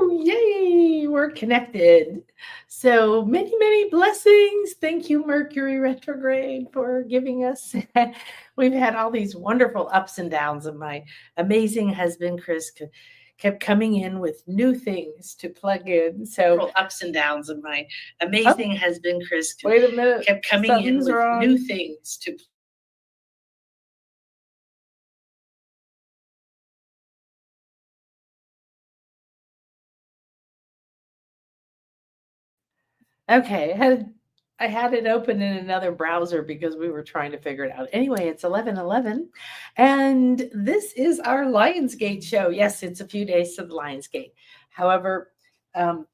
Woo! Yay! We're connected. So many, many blessings. Thank you, Mercury retrograde, for giving us. We've had all these wonderful ups and downs, and my amazing husband, Chris, kept coming in with new things to plug in. So ups and downs, and my amazing husband, Chris, wait a minute, kept coming in with new things to. Okay, I had it open in another browser because we were trying to figure it out. Anyway, it's 11:11, and this is our Lionsgate show. Yes, it's a few days to the Lionsgate. However,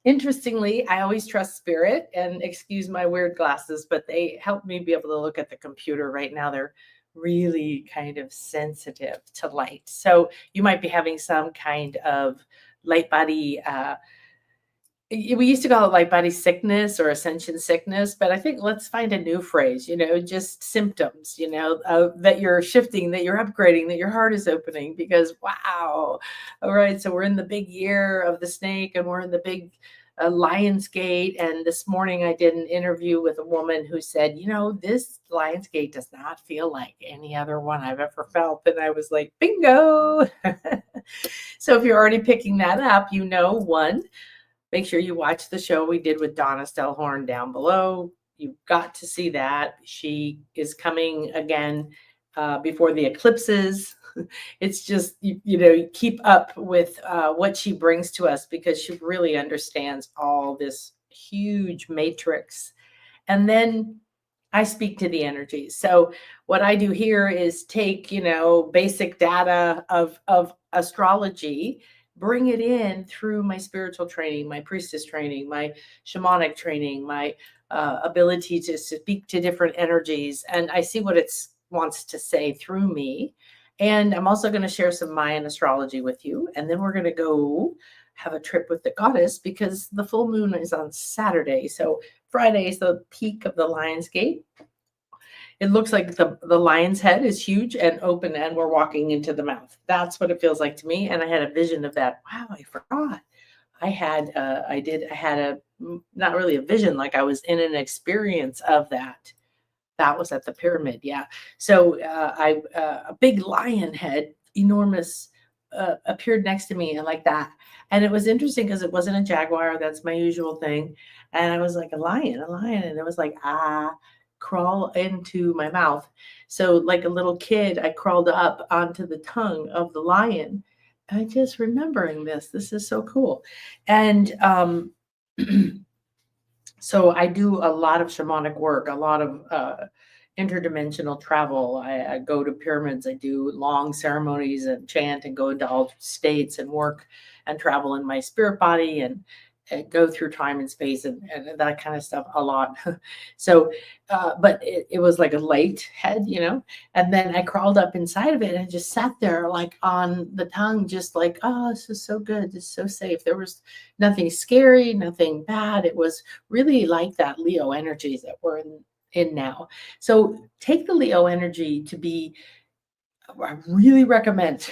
interestingly, I always trust spirit, and excuse my weird glasses, but they help me be able to look at the computer right now. They're really kind of sensitive to light. So you might be having some kind of light body we used to call it like body sickness or ascension sickness, but I think let's find a new phrase, just symptoms, that you're shifting, that you're upgrading, that your heart is opening because wow. All right. So we're in the big year of the snake and we're in the big Lionsgate. And this morning I did an interview with a woman who said, this Lionsgate does not feel like any other one I've ever felt. And I was like, bingo. So if you're already picking that up, one, make sure you watch the show we did with Donna Stellhorn down below. You've got to see that. She is coming again before the eclipses. It's just, keep up with what she brings to us because she really understands all this huge matrix. And then I speak to the energies. So what I do here is take, basic data of astrology, bring it in through my spiritual training, my priestess training, my shamanic training, my ability to speak to different energies. And I see what it wants to say through me. And I'm also going to share some Mayan astrology with you. And then we're going to go have a trip with the goddess because the full moon is on Saturday. So Friday is the peak of the Lionsgate. It looks like the lion's head is huge and open and we're walking into the mouth. That's what it feels like to me. And I had a vision of that. Wow, I forgot. I had not really a vision, like I was in an experience of that. That was at the pyramid. Yeah. So a big lion head, enormous, appeared next to me and like that. And it was interesting because it wasn't a jaguar. That's my usual thing. And I was like, a lion. And it was like, crawl into my mouth. So like a little kid, I crawled up onto the tongue of the lion. I just remembering this. This is so cool. And so I do a lot of shamanic work, a lot of interdimensional travel. I go to pyramids. I do long ceremonies and chant and go into altered states and work and travel in my spirit body and go through time and space and that kind of stuff a lot. So, but it was like a light head, and then I crawled up inside of it and just sat there like on the tongue, just like, oh, this is so good. This is so safe. There was nothing scary, nothing bad. It was really like that Leo energies that we're in now. So take the Leo energy to be, I really recommend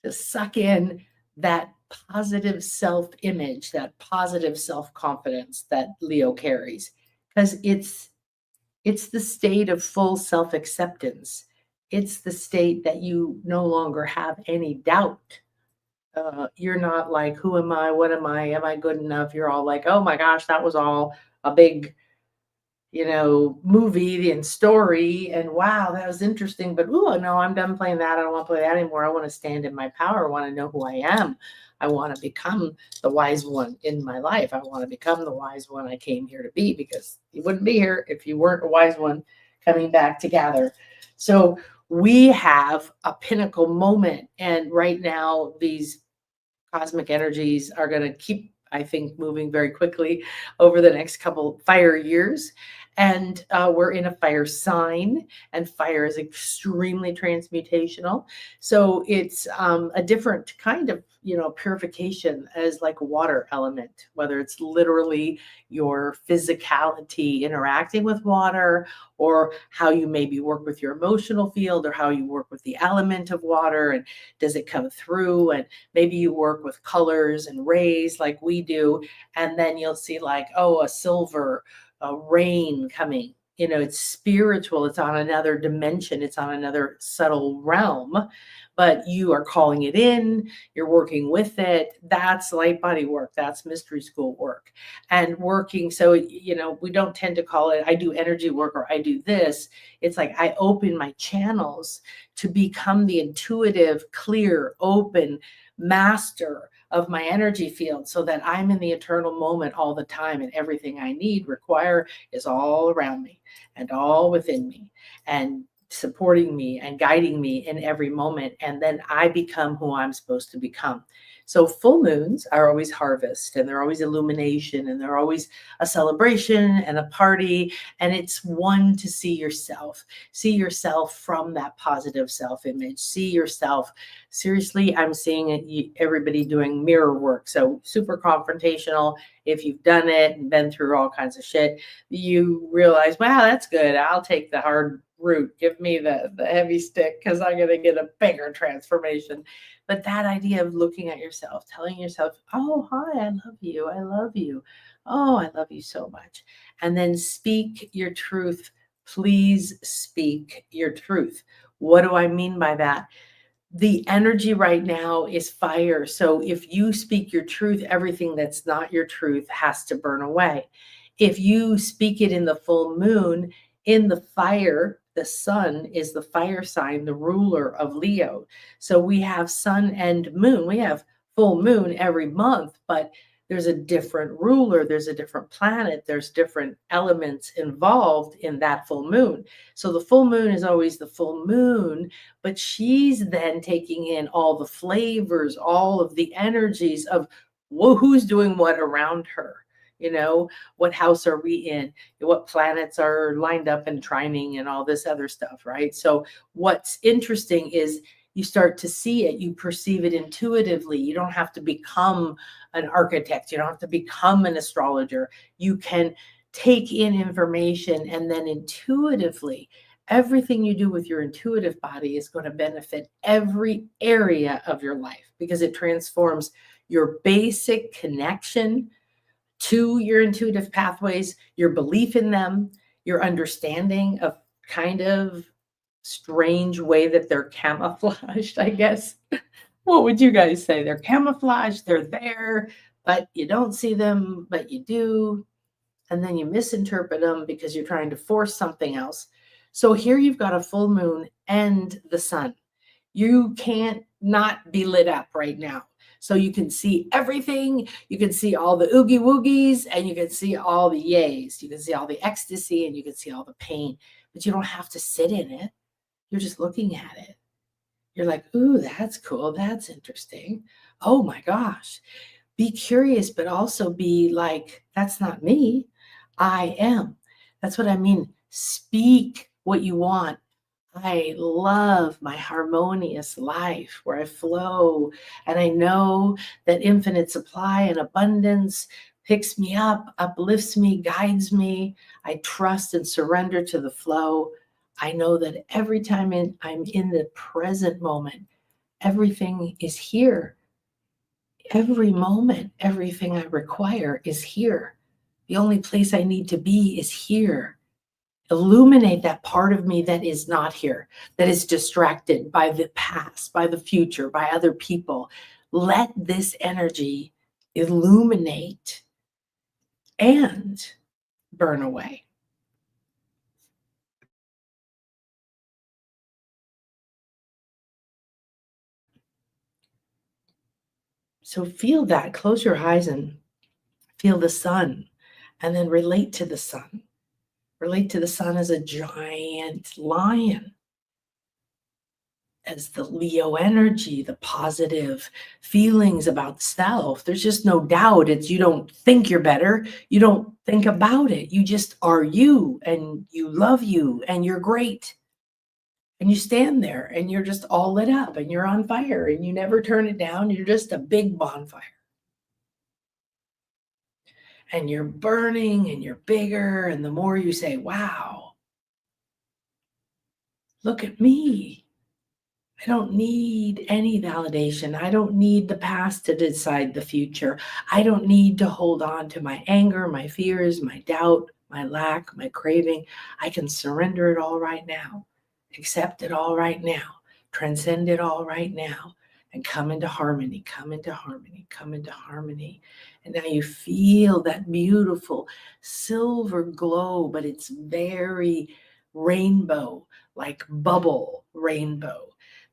to suck in that positive self-image, that positive self-confidence that Leo carries, because it's the state of full self-acceptance. It's the state that you no longer have any doubt. You're not like, who am I? What am I? Am I good enough? You're all like, oh my gosh, that was all a big, movie and story. And wow, that was interesting. But oh no, I'm done playing that. I don't want to play that anymore. I want to stand in my power. I want to know who I am. I want to become the wise one in my life. I want to become the wise one I came here to be, because you wouldn't be here if you weren't a wise one coming back to gather. So we have a pinnacle moment. And right now, these cosmic energies are going to keep, I think, moving very quickly over the next couple fire years. And we're in a fire sign, and fire is extremely transmutational. So it's a different kind of, purification as like a water element, whether it's literally your physicality interacting with water, or how you maybe work with your emotional field, or how you work with the element of water, and does it come through, and maybe you work with colors and rays like we do, and then you'll see like, oh, a silver rain coming. It's spiritual, it's on another dimension, it's on another subtle realm, but you are calling it in, you're working with it. That's light body work, that's mystery school work. And working, so we don't tend to call it I do energy work or I do this. It's like I open my channels to become the intuitive, clear, open master of my energy field, so that I'm in the eternal moment all the time, and everything I need, require, is all around me and all within me, and supporting me and guiding me in every moment. And then I become who I'm supposed to become. So full moons are always harvest, and they're always illumination, and they're always a celebration and a party. And it's one to see yourself from that positive self-image. See yourself. Seriously, I'm seeing everybody doing mirror work. So super confrontational. If you've done it and been through all kinds of shit, you realize, wow, that's good. I'll take the hard route. Give me the heavy stick, because I'm going to get a bigger transformation. But that idea of looking at yourself, telling yourself, oh, hi, I love you. I love you. Oh, I love you so much. And then speak your truth. Please speak your truth. What do I mean by that? The energy right now is fire. So if you speak your truth, everything that's not your truth has to burn away. If you speak it in the full moon, in the fire, the sun is the fire sign, the ruler of Leo. So we have sun and moon. We have full moon every month, but there's a different ruler, there's a different planet, there's different elements involved in that full moon. So the full moon is always the full moon, but she's then taking in all the flavors, all of the energies of who's doing what around her. What house are we in? What planets are lined up and trining and all this other stuff, right? So what's interesting is you start to see it, you perceive it intuitively. You don't have to become an architect, you don't have to become an astrologer. You can take in information, and then intuitively, everything you do with your intuitive body is going to benefit every area of your life, because it transforms your basic connection to your intuitive pathways, your belief in them, your understanding of kind of strange way that they're camouflaged, I guess. What would you guys say? They're camouflaged, they're there, but you don't see them, but you do. And then you misinterpret them because you're trying to force something else. So here you've got a full moon and the sun. You can't not be lit up right now. So you can see everything. You can see all the oogie woogies, and you can see all the yays. You can see all the ecstasy, and you can see all the pain, but you don't have to sit in it. You're just looking at it. You're like, ooh, that's cool. That's interesting. Oh my gosh. Be curious, but also be like, that's not me. I am. That's what I mean. Speak what you want. I love my harmonious life where I flow, and I know that infinite supply and abundance picks me up, uplifts me, guides me. I trust and surrender to the flow. I know that every time I'm in the present moment, everything is here. Every moment, everything I require is here. The only place I need to be is here. Illuminate that part of me that is not here, that is distracted by the past, by the future, by other people. Let this energy illuminate and burn away. So feel that. Close your eyes and feel the sun, and then relate to the sun. Relate to the sun as a giant lion. as the Leo energy, the positive feelings about self. There's just no doubt. It's you don't think you're better. You don't think about it. You just are you, and you love you, and you're great. And you stand there and you're just all lit up and you're on fire and you never turn it down. You're just a big bonfire. And you're burning and you're bigger. And the more you say, wow, look at me. I don't need any validation. I don't need the past to decide the future. I don't need to hold on to my anger, my fears, my doubt, my lack, my craving. I can surrender it all right now, accept it all right now, transcend it all right now, and come into harmony, come into harmony, come into harmony. And now you feel that beautiful silver glow, but it's very rainbow, like bubble rainbow.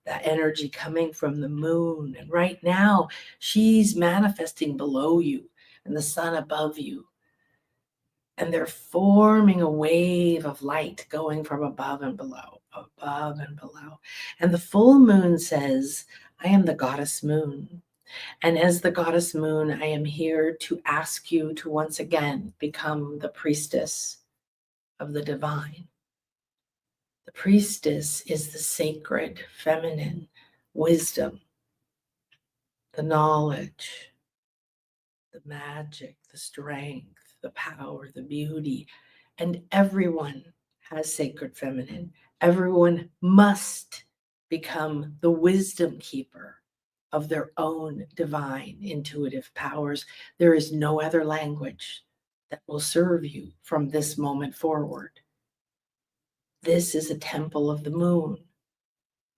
That energy coming from the moon. And right now, she's manifesting below you and the sun above you. And they're forming a wave of light going from above and below, above and below. And the full moon says, I am the goddess moon. And as the goddess moon, I am here to ask you to once again become the priestess of the divine. The priestess is the sacred feminine wisdom, the knowledge, the magic, the strength, the power, the beauty. And everyone has sacred feminine. Everyone must become the wisdom keeper of their own divine intuitive powers. There is no other language that will serve you from this moment forward. This is a temple of the moon.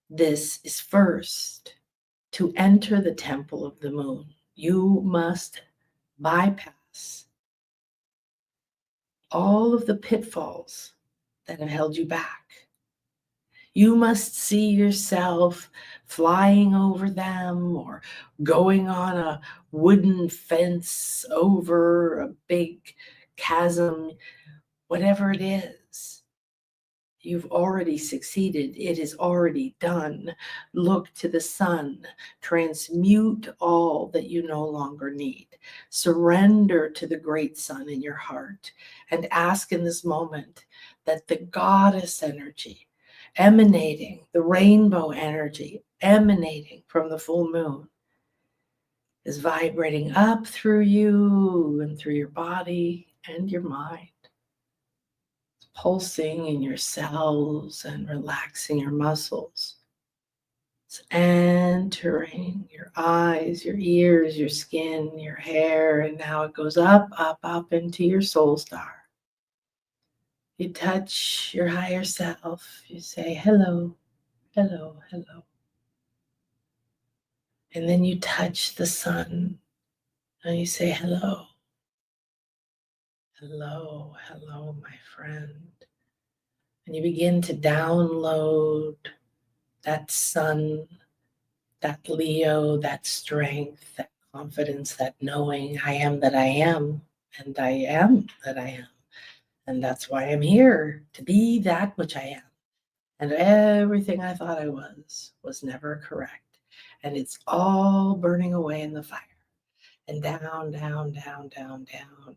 This is first. To enter the temple of the moon, you must bypass all of the pitfalls that have held you back. You must see yourself flying over them or going on a wooden fence over a big chasm, whatever it is. You've already succeeded. It is already done. Look to the sun. Transmute all that you no longer need. Surrender to the great sun in your heart and ask in this moment that the goddess energy emanating, the rainbow energy emanating from the full moon is vibrating up through you and through your body and your mind. Pulsing in your cells and relaxing your muscles. It's entering your eyes, your ears, your skin, your hair, and now it goes up, up, up into your soul star. You touch your higher self. You say, hello, hello, hello. And then you touch the sun and you say, hello, hello, hello, my friend. And you begin to download that sun, that Leo, that strength, that confidence, that knowing I am that I am, and I am that I am. And that's why I'm here, to be that which I am. And everything I thought I was never correct. And it's all burning away in the fire. And down, down, down, down, down.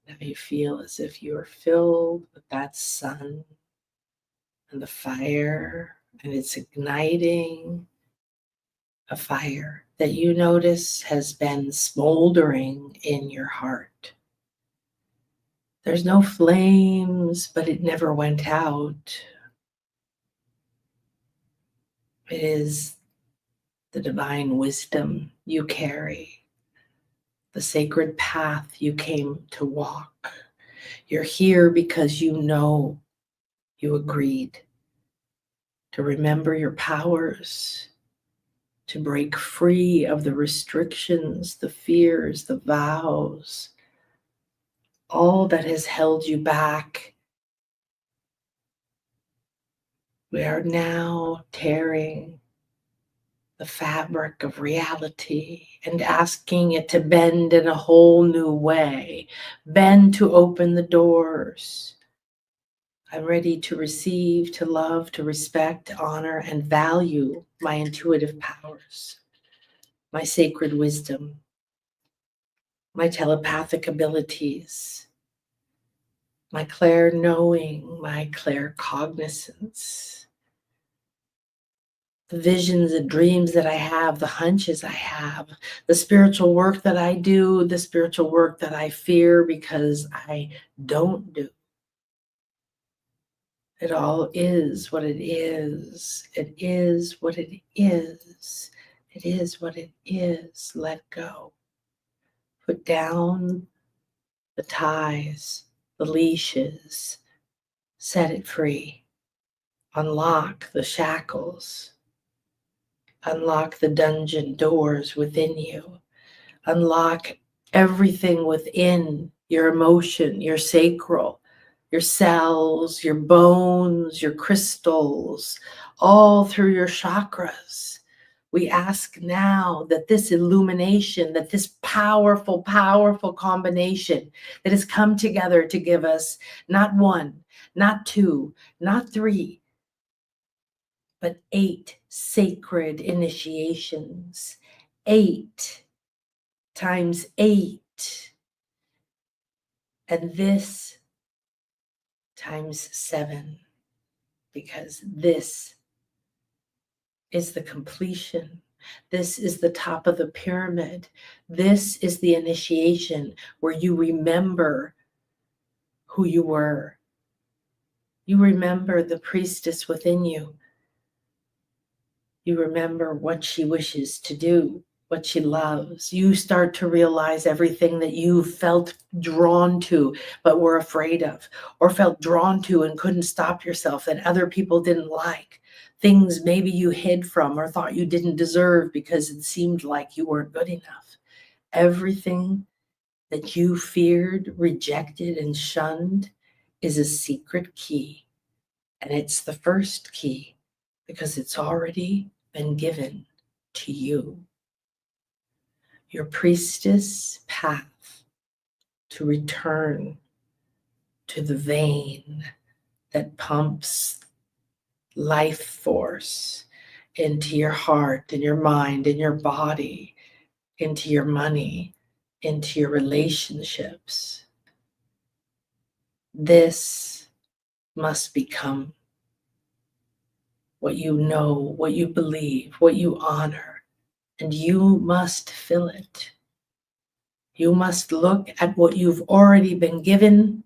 Now you feel as if you are filled with that sun and the fire, and it's igniting a fire that you notice has been smoldering in your heart. There's no flames, but it never went out. It is the divine wisdom you carry, the sacred path you came to walk. You're here because you know you agreed to remember your powers, to break free of the restrictions, the fears, the vows, all that has held you back. We are now tearing the fabric of reality and asking it to bend in a whole new way, bend to open the doors I'm ready to receive, to love, to respect, honor, and value my intuitive powers, my sacred wisdom, my telepathic abilities, my clair knowing, my clair cognizance, the visions and dreams that I have, the hunches I have, the spiritual work that I do, the spiritual work that I fear because I don't do. It all is what it is. It is what it is. It is what it is. Let go. Put down the ties, the leashes. Set it free. Unlock the shackles. Unlock the dungeon doors within you. Unlock everything within your emotion, your sacral, your cells, your bones, your crystals, all through your chakras. We ask now that this illumination, that this powerful, powerful combination that has come together to give us not one, not two, not three, but 8 sacred initiations. 8 times 8. And this times 7, because this is the completion. This is the top of the pyramid. This is the initiation where you remember who you were. You remember the priestess within you. You remember what she wishes to do, what she loves. You start to realize everything that you felt drawn to but were afraid of, or felt drawn to and couldn't stop yourself, that other people didn't like. Things maybe you hid from or thought you didn't deserve because it seemed like you weren't good enough. Everything that you feared, rejected, and shunned is a secret key. And it's the first key because it's already been given to you. Your priestess path to return to the vein that pumps life force into your heart and your mind and your body, into your money, into your relationships. This must become what you know, what you believe, what you honor, and you must fill it. You must look at what you've already been given,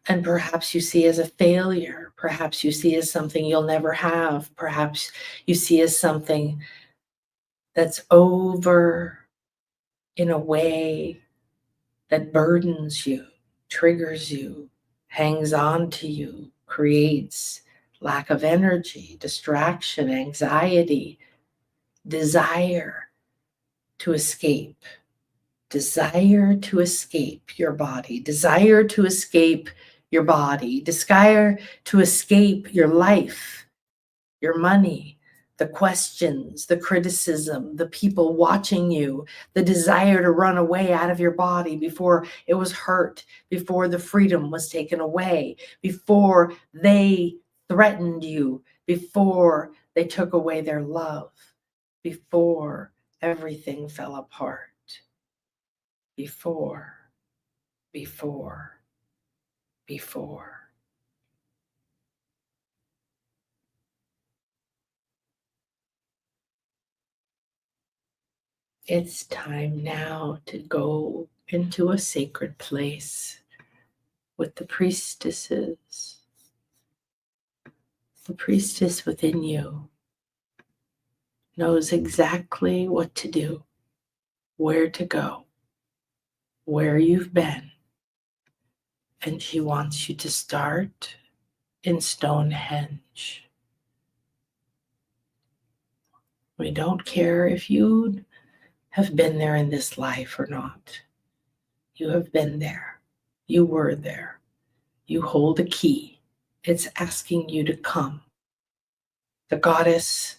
and perhaps you see as a failure. Perhaps you see as something you'll never have. Perhaps you see as something that's over in a way that burdens you, triggers you, hangs on to you, creates lack of energy, distraction, anxiety, desire to escape. Desire to escape your body, desire to escape your body, desire to escape your life, your money, the questions, the criticism, the people watching you, the desire to run away out of your body before it was hurt, before the freedom was taken away, before they threatened you, before they took away their love, before everything fell apart. Before. It's time now to go into a sacred place with the priestesses. The priestess within you knows exactly what to do, where to go, where you've been, and she wants you to start in Stonehenge. We don't care if you have been there in this life or not. You have been there. You were there. You hold a key. It's asking you to come. The goddess,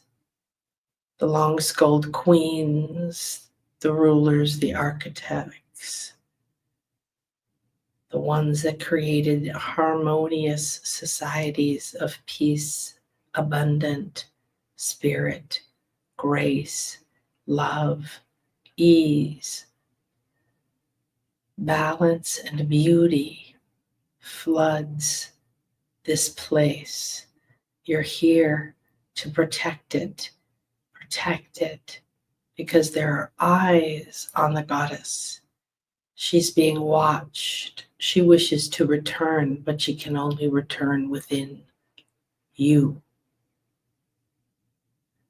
the long-skulled queens, the rulers, the architects, the ones that created harmonious societies of peace, abundant spirit, grace, love, ease, balance, and beauty floods this place. You're here to protect it, because there are eyes on the goddess. She's being watched. She wishes to return, but she can only return within you.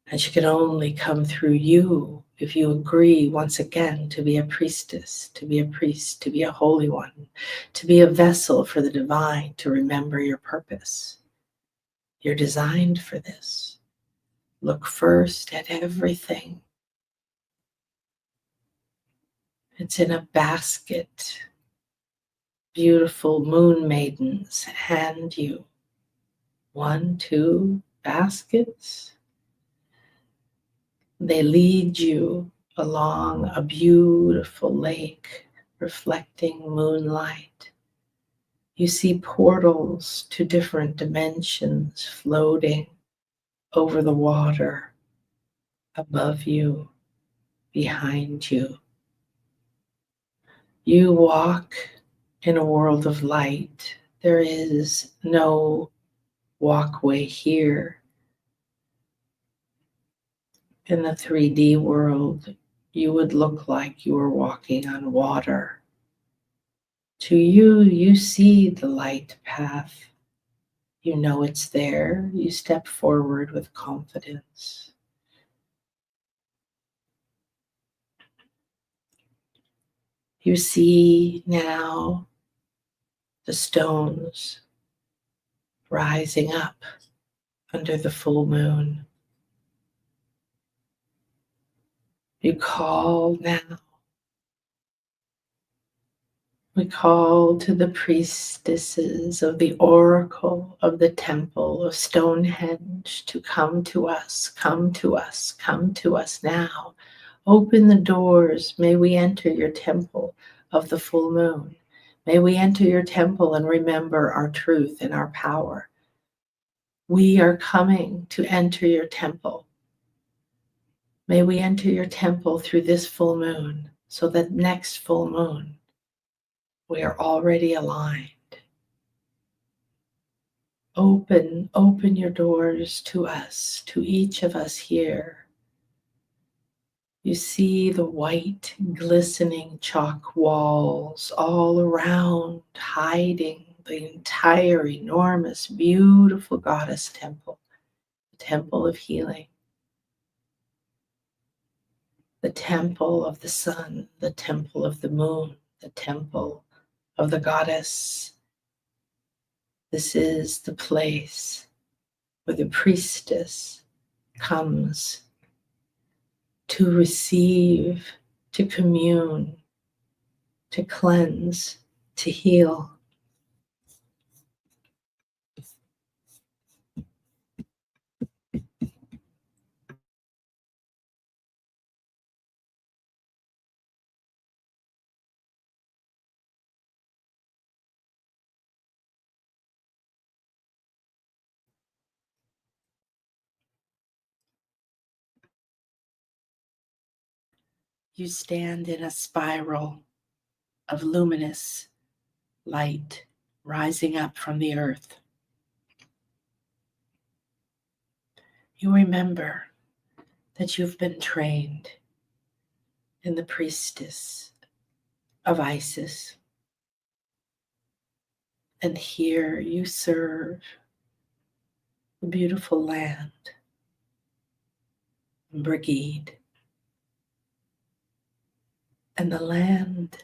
And she can only come through you if you agree once again to be a priestess, to be a priest, to be a holy one, to be a vessel for the divine, to remember your purpose. You're designed for this. Look first at everything. It's in a basket. Beautiful moon maidens hand you 1, 2 baskets. They lead you along a beautiful lake reflecting moonlight. You see portals to different dimensions floating over the water, above you, behind you. You walk in a world of light. There is no walkway here. In the 3D world, you would look like you were walking on water. To you, you see the light path. You know it's there. You step forward with confidence. You see now the stones rising up under the full moon. You call now. We call to the priestesses of the oracle of the temple of Stonehenge to come to us, come to us, come to us now. Open the doors. May we enter your temple of the full moon. May we enter your temple and remember our truth and our power. We are coming to enter your temple. May we enter your temple through this full moon, so that next full moon, we are already aligned. Open your doors to us, to each of us here. You see the white, glistening chalk walls all around, hiding the entire enormous, beautiful goddess temple, the temple of healing, the temple of the sun, the temple of the moon, the temple of the goddess. This is the place where the priestess comes to receive, to commune, to cleanse, to heal. You stand in a spiral of luminous light rising up from the earth. You remember that you've been trained in the priestess of Isis, and here you serve the beautiful land, Brigade. And the land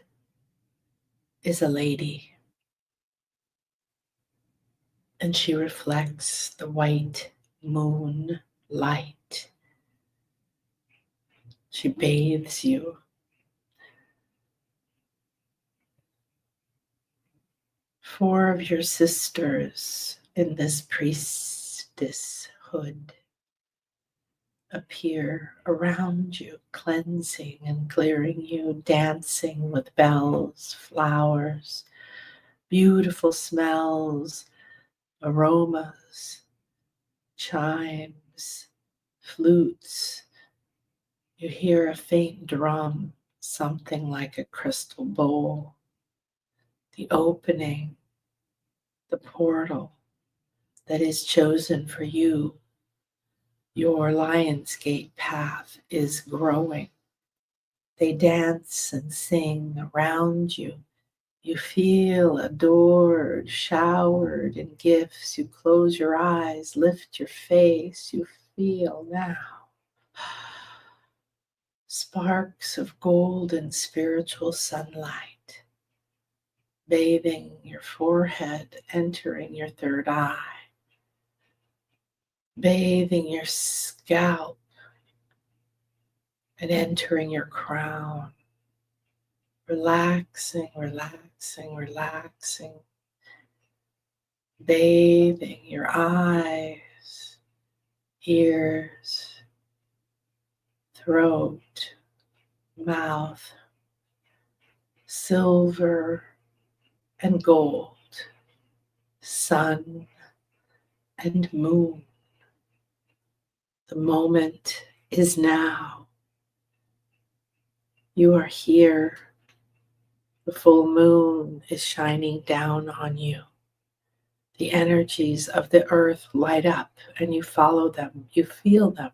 is a lady, and she reflects the white moon light. She bathes you. 4 of your sisters in this priestesshood appear around you, cleansing and clearing you, dancing with bells, flowers, beautiful smells, aromas, chimes, flutes. You hear a faint drum, something like a crystal bowl. The opening, the portal that is chosen for you. Your Lionsgate path is growing. They dance and sing around you. You feel adored, showered in gifts. You close your eyes, lift your face. You feel now sparks of golden spiritual sunlight bathing your forehead, entering your third eye, bathing your scalp, and entering your crown. Relaxing, relaxing, relaxing. Bathing your eyes, ears, throat, mouth, silver and gold, sun and moon. The moment is now. You are here. The full moon is shining down on you. The energies of the earth light up and you follow them. You feel them.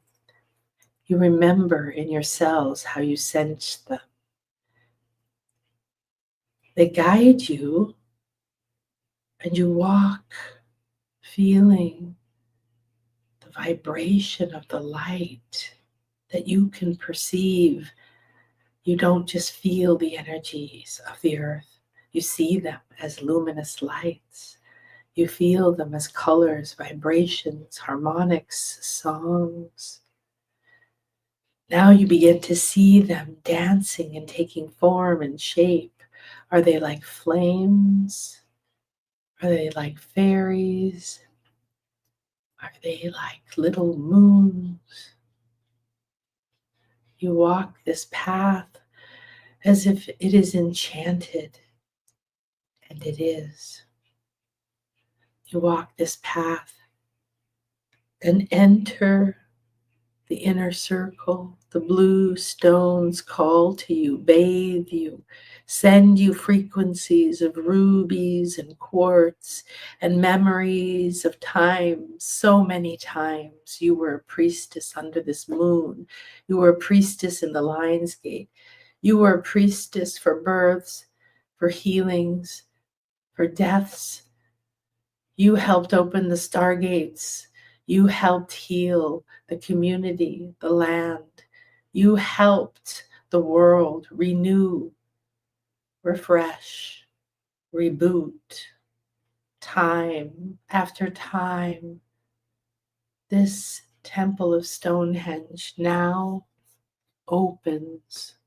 You remember in your cells how you sensed them. They guide you and you walk feeling the vibration of the light that you can perceive. You don't just feel the energies of the earth. You see them as luminous lights. You feel them as colors, vibrations, harmonics, songs. Now you begin to see them dancing and taking form and shape. Are they like flames? Are they like fairies? Are they like little moons? You walk this path as if it is enchanted, and it is. You walk this path and enter the inner circle. The blue stones call to you, bathe you, send you frequencies of rubies and quartz and memories of times. So many times you were a priestess under this moon. You were a priestess in the Lion's Gate. You were a priestess for births, for healings, for deaths. You helped open the stargates. You helped heal the community, the land. You helped the world renew, refresh, reboot. Time after time, this temple of Stonehenge now opens.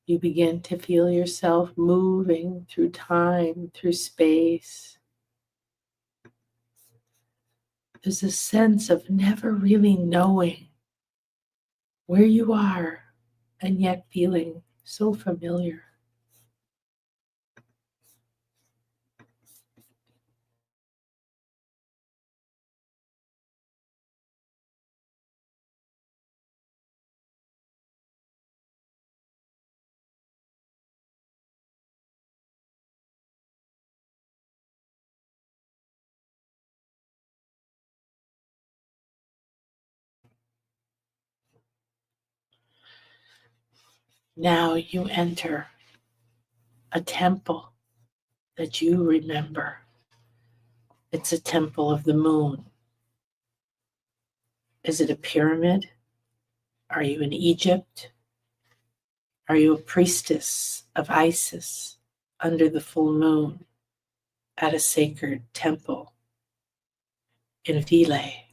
You begin to feel yourself moving through time, through space. There's a sense of never really knowing where you are and yet feeling so familiar. Now you enter a temple that you remember. It's a temple of the moon. Is it a pyramid? Are you in Egypt? Are you a priestess of Isis under the full moon at a sacred temple in Philae?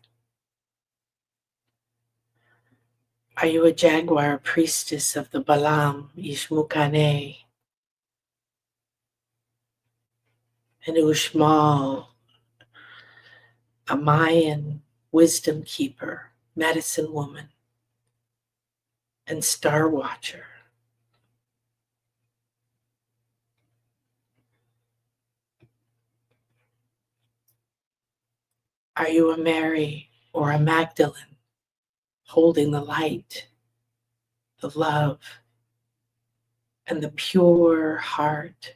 Are you a jaguar priestess of the Balaam Ishmukane, an Ushmal, a Mayan wisdom keeper, medicine woman, and star watcher? Are you a Mary or a Magdalene holding the light, the love, and the pure heart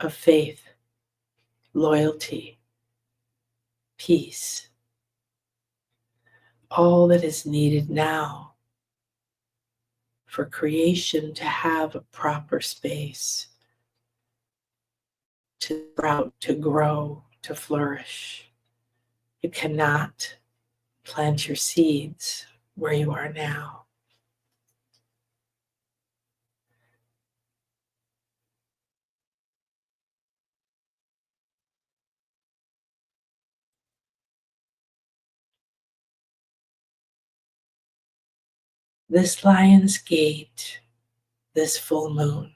of faith, loyalty, peace, all that is needed now for creation to have a proper space to sprout, to grow, to flourish. You cannot plant your seeds where you are now. This lion's gate, this full moon,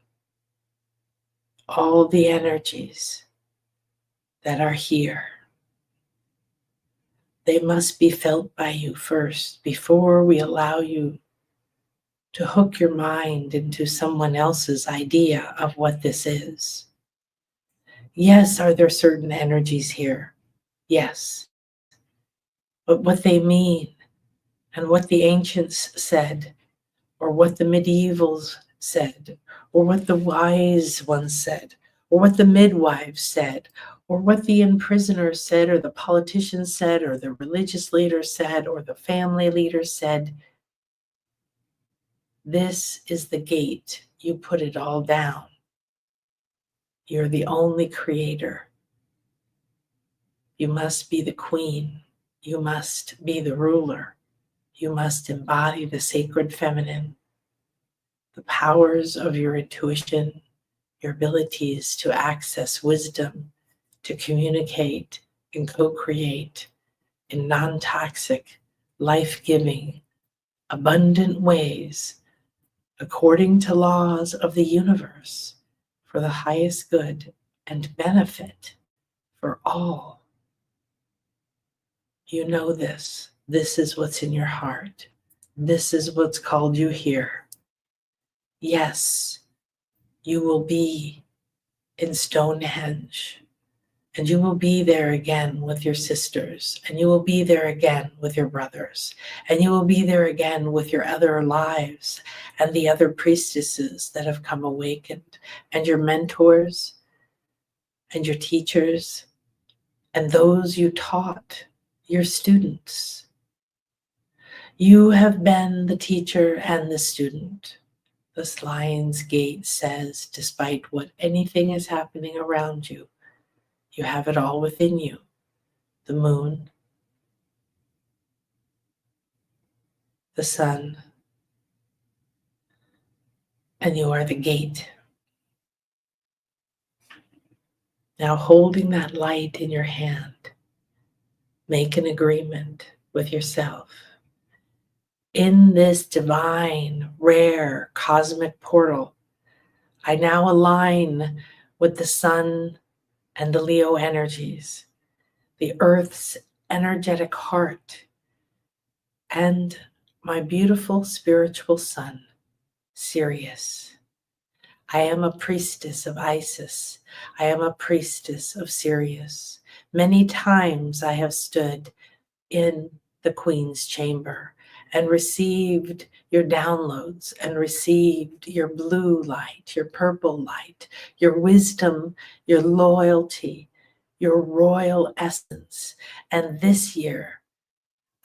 all the energies that are here, they must be felt by you first before we allow you to hook your mind into someone else's idea of what this is. Yes, are there certain energies here? Yes. But what they mean and what the ancients said, or what the medievals said, or what the wise ones said, or what the midwives said, or what the imprisoners said, or the politicians said, or the religious leaders said, or the family leaders said, this is the gate. You put it all down. You're the only creator. You must be the queen. You must be the ruler. You must embody the sacred feminine, the powers of your intuition, your abilities to access wisdom, to communicate and co-create in non-toxic, life-giving, abundant ways, according to laws of the universe, for the highest good and benefit for all. You know this. This is what's in your heart. This is what's called you here. Yes, you will be in Stonehenge, and you will be there again with your sisters, and you will be there again with your brothers, and you will be there again with your other lives and the other priestesses that have come awakened, and your mentors, and your teachers, and those you taught, your students. You have been the teacher and the student. This lion's gate says, despite what anything is happening around you, you have it all within you. The moon, the sun, and you are the gate. Now, holding that light in your hand, make an agreement with yourself. In this divine, rare, cosmic portal, I now align with the sun and the Leo energies, the earth's energetic heart, and my beautiful spiritual son, Sirius. I am a priestess of Isis. I am a priestess of Sirius. Many times I have stood in the Queen's chamber and received your downloads and received your blue light, your purple light, your wisdom, your loyalty, your royal essence. And this year,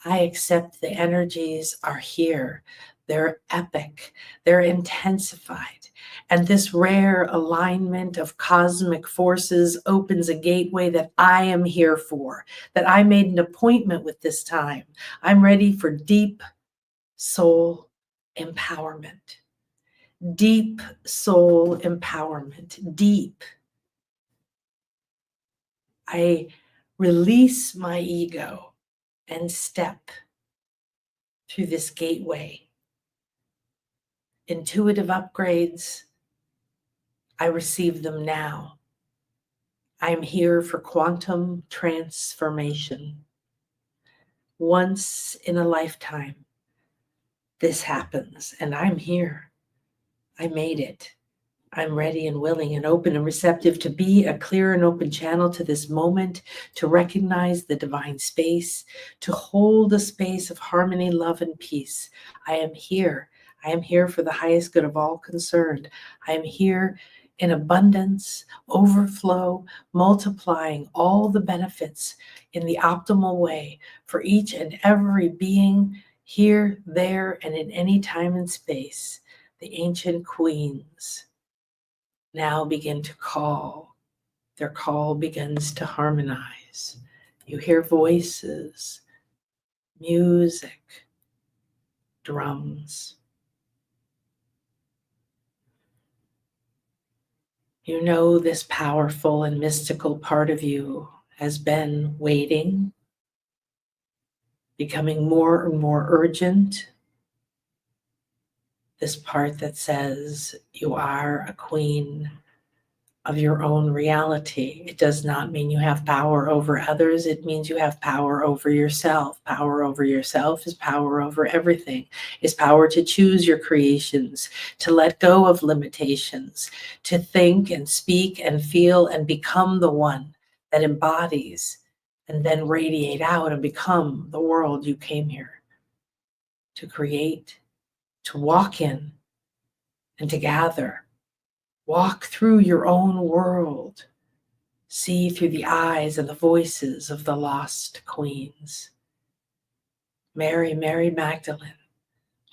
I accept the energies are here. They're epic, they're intensified. And this rare alignment of cosmic forces opens a gateway that I am here for, that I made an appointment with this time. I'm ready for deep soul empowerment. Deep soul empowerment. Deep. I release my ego and step through this gateway. Intuitive upgrades, I receive them now. I'm here for quantum transformation. Once in a lifetime, this happens, and I'm here. I made it. I'm ready and willing and open and receptive to be a clear and open channel to this moment, to recognize the divine space, to hold a space of harmony, love, and peace. I am here. I am here for the highest good of all concerned. I am here in abundance, overflow, multiplying all the benefits in the optimal way for each and every being here, there, and in any time and space. The ancient queens now begin to call. Their call begins to harmonize. You hear voices, music, drums. You know this powerful and mystical part of you has been waiting, becoming more and more urgent. This part that says you are a queen of your own reality. It does not mean you have power over others. It means you have power over yourself. Power over yourself is power over everything. It's power to choose your creations, to let go of limitations, to think and speak and feel and become the one that embodies and then radiate out and become the world you came here to create, to walk in, and to gather. Walk through your own world. See through the eyes and the voices of the lost queens. Mary, Mary Magdalene,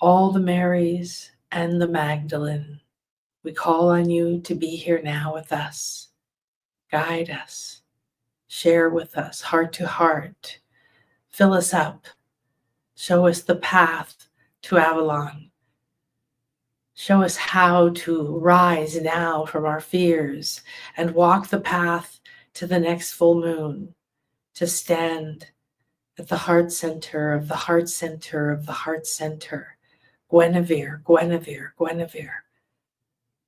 all the Marys and the Magdalene, we call on you to be here now with us. Guide us. Share with us, heart to heart. Fill us up. Show us the path to Avalon. Show us how to rise now from our fears and walk the path to the next full moon, to stand at the heart center of the heart center of the heart center. Guinevere, Guinevere, Guinevere.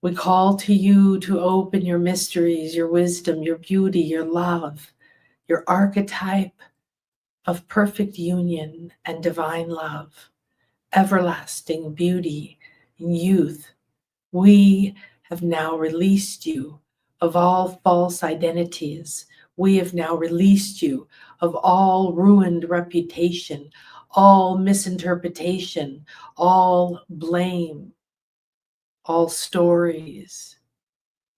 We call to you to open your mysteries, your wisdom, your beauty, your love, your archetype of perfect union and divine love, everlasting beauty and youth. We have now released you of all false identities. We have now released you of all ruined reputation, all misinterpretation, all blame, all stories.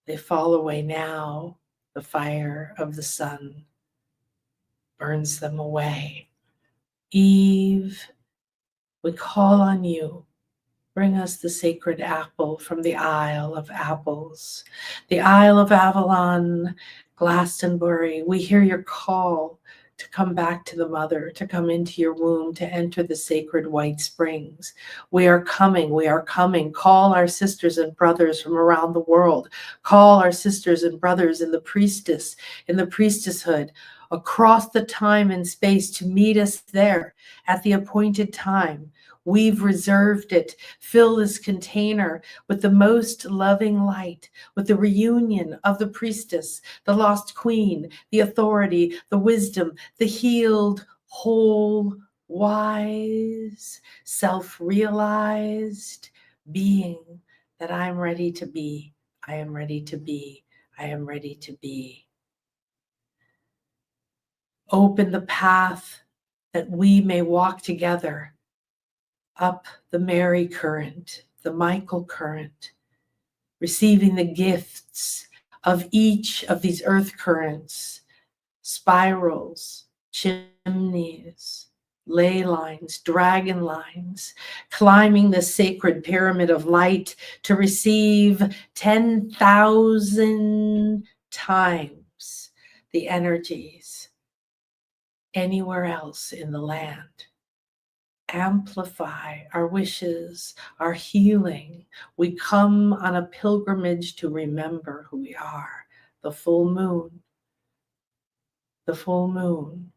They fall away now. The fire of the sun burns them away. Eve, we call on you. Bring us the sacred apple from the Isle of Apples, the Isle of Avalon, Glastonbury. We hear your call to come back to the mother, to come into your womb, to enter the sacred white springs. We are coming, we are coming. Call our sisters and brothers from around the world. Call our sisters and brothers in the priestess, in the priestesshood, across the time and space to meet us there at the appointed time. We've reserved it. Fill this container with the most loving light, with the reunion of the priestess, the lost queen, the authority, the wisdom, the healed, whole, wise, self-realized being that I'm ready to be. I am ready to be. I am ready to be. Open the path that we may walk together up the Mary current, the Michael current, receiving the gifts of each of these earth currents, spirals, chimneys, ley lines, dragon lines, climbing the sacred pyramid of light to receive 10,000 times the energies anywhere else in the land. Amplify our wishes, our healing. We come on a pilgrimage to remember who we are. The full moon. The full moon.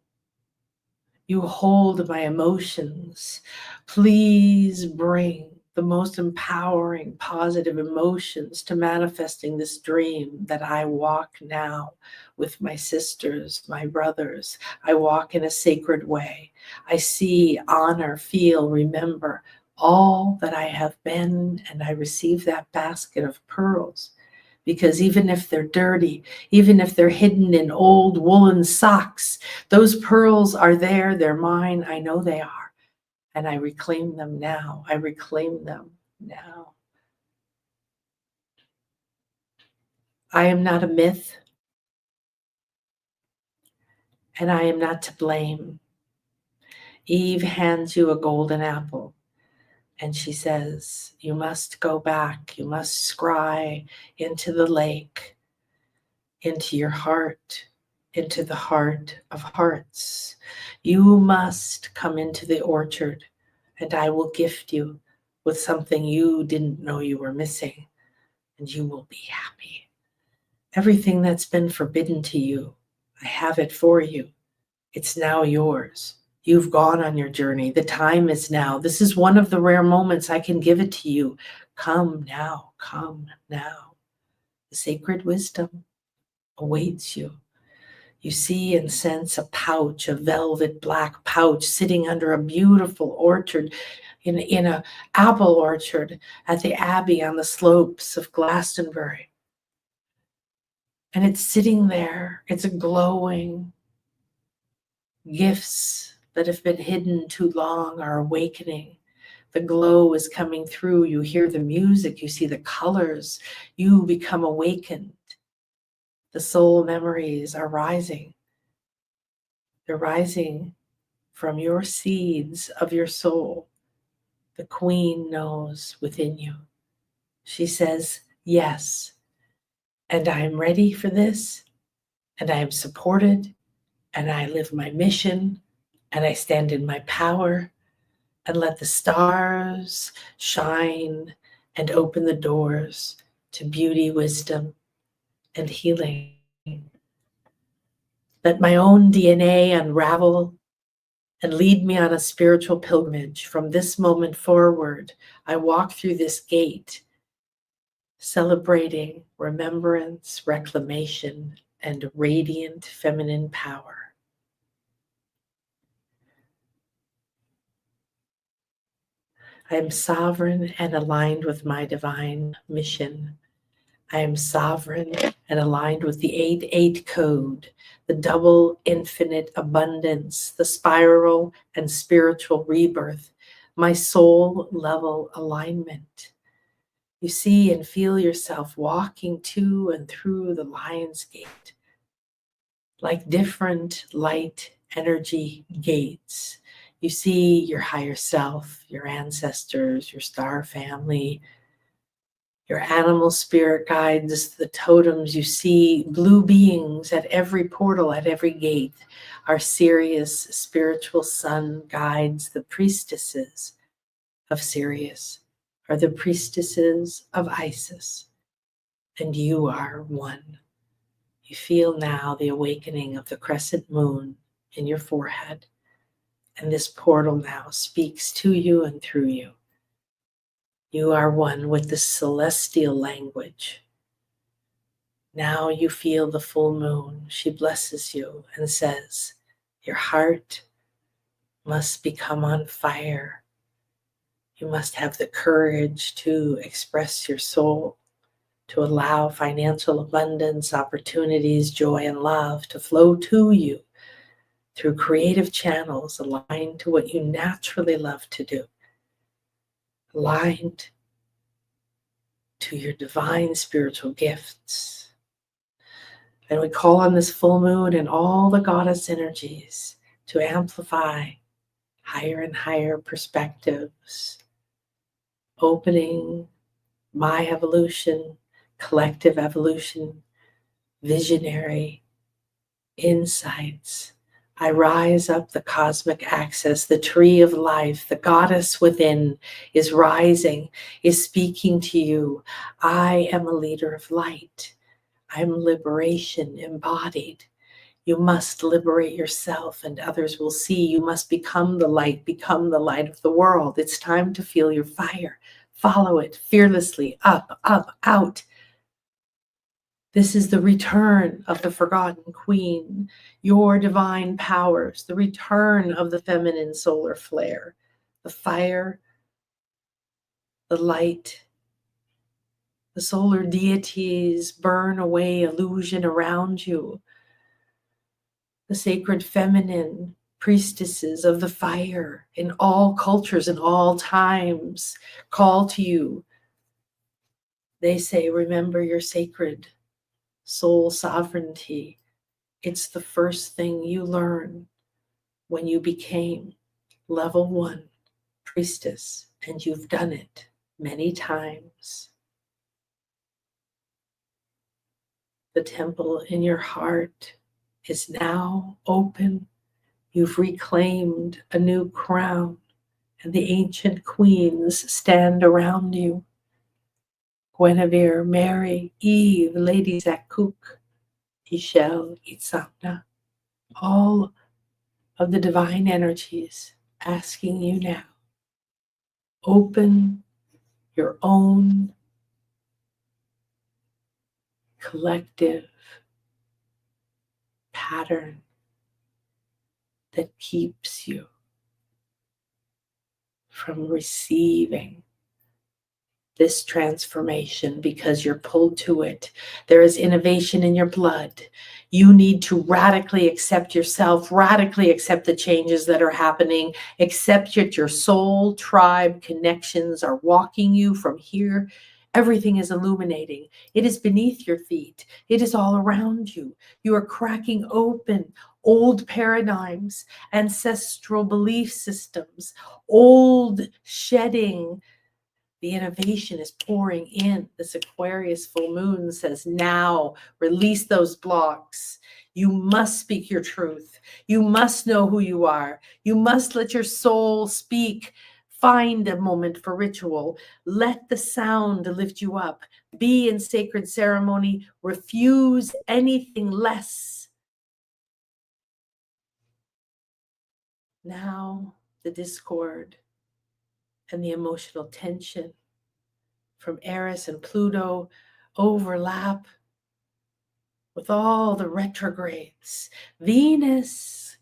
You hold my emotions. Please bring the most empowering, positive emotions to manifesting this dream that I walk now with my sisters, my brothers. I walk in a sacred way. I see, honor, feel, remember all that I have been, and I receive that basket of pearls Because even if they're dirty, even if they're hidden in old woolen socks, those pearls are there, they're mine, I know they are. And I reclaim them now. I reclaim them now. I am not a myth, and I am not to blame. Eve hands you a golden apple, and she says, you must go back, you must scry into the lake, into your heart, into the heart of hearts. You must come into the orchard, and I will gift you with something you didn't know you were missing, and you will be happy. Everything that's been forbidden to you, I have it for you. It's now yours. You've gone on your journey. The time is now. This is one of the rare moments I can give it to you. Come now, come now. The sacred wisdom awaits you. You see and sense a pouch, a velvet black pouch sitting under a beautiful orchard in a apple orchard at the Abbey on the slopes of Glastonbury. And it's sitting there. It's glowing. Gifts that have been hidden too long are awakening. The glow is coming through. You hear the music. You see the colors. You become awakened. The soul memories are rising. They're rising from your seeds of your soul. The queen knows within you. She says, yes, and I am ready for this, and I am supported, and I live my mission, and I stand in my power, and let the stars shine and open the doors to beauty, wisdom, and healing. Let my own DNA unravel and lead me on a spiritual pilgrimage. From this moment forward, I walk through this gate, celebrating remembrance, reclamation, and radiant feminine power. I am sovereign and aligned with my divine mission. I am sovereign and aligned with the 8-8 code, the double infinite abundance, the spiral and spiritual rebirth, my soul level alignment. You see and feel yourself walking to and through the Lion's Gate, like different light energy gates. You see your higher self, your ancestors, your star family, your animal spirit guides, the totems. You see blue beings at every portal, at every gate. Our Sirius spiritual sun guides, the priestesses of Sirius are the priestesses of Isis, and you are one. You feel now the awakening of the crescent moon in your forehead, and this portal now speaks to you and through you. You are one with the celestial language. Now you feel the full moon. She blesses you and says, your heart must become on fire. You must have the courage to express your soul, to allow financial abundance, opportunities, joy, and love to flow to you through creative channels aligned to what you naturally love to do, aligned to your divine spiritual gifts. And we call on this full moon and all the goddess energies to amplify higher and higher perspectives, opening my evolution, collective evolution, visionary insights. I rise up the cosmic axis, the tree of life, the goddess within is rising, is speaking to you. I am a leader of light. I'm liberation embodied. You must liberate yourself and others will see. You must become the light of the world. It's time to feel your fire. Follow it fearlessly, up, out. This is the return of the forgotten queen, your divine powers, the return of the feminine solar flare, the fire, the light, The solar deities burn away illusion around you. The sacred feminine priestesses of the fire in all cultures and all times call to you. They say, remember your sacred soul sovereignty. It's the first thing you learn when you became level 1 priestess, and you've done it many times. The temple in your heart is now open. You've reclaimed a new crown, and the ancient queens stand around you. Guinevere, Mary, Eve, Lady Zakuk, Ishel, Itzamna, all of the divine energies asking you now, open your own collective pattern that keeps you from receiving this transformation because you're pulled to it. There is innovation in your blood. You need to radically accept yourself, radically accept the changes that are happening, accept that your soul tribe connections are walking you from here. Everything is illuminating. It is beneath your feet. It is all around you. You are cracking open old paradigms, ancestral belief systems, old shedding. The innovation is pouring in. This Aquarius full moon says, now release those blocks. You must speak your truth. You must know who you are. You must let your soul speak. Find a moment for ritual. Let the sound lift you up. Be in sacred ceremony. Refuse anything less. Now the discord and the emotional tension from Eris and Pluto overlap with all the retrogrades. Venus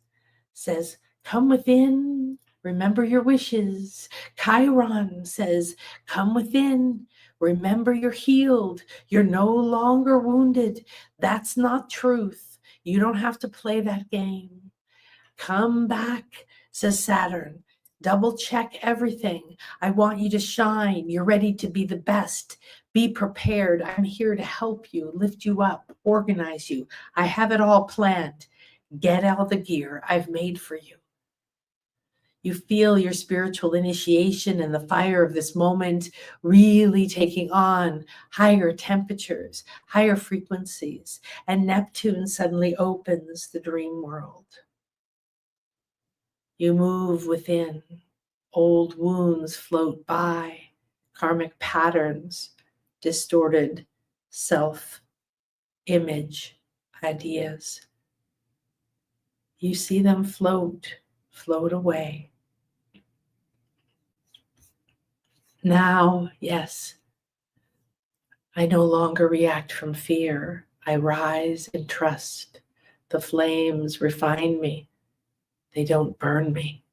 says, come within, remember your wishes. Chiron says, come within, remember you're healed. You're no longer wounded. That's not truth. You don't have to play that game. Come back, says Saturn. Double check everything. I want you to shine. You're ready to be the best. Be prepared. I'm here to help you, lift you up, organize you. I have it all planned. Get out the gear I've made for you. You feel your spiritual initiation and the fire of this moment really taking on higher temperatures, higher frequencies, and Neptune suddenly opens the dream world. You move within, old wounds float by, karmic patterns, distorted self-image ideas. You see them float away. Now, yes, I no longer react from fear. I rise in trust. The flames refine me. They don't burn me.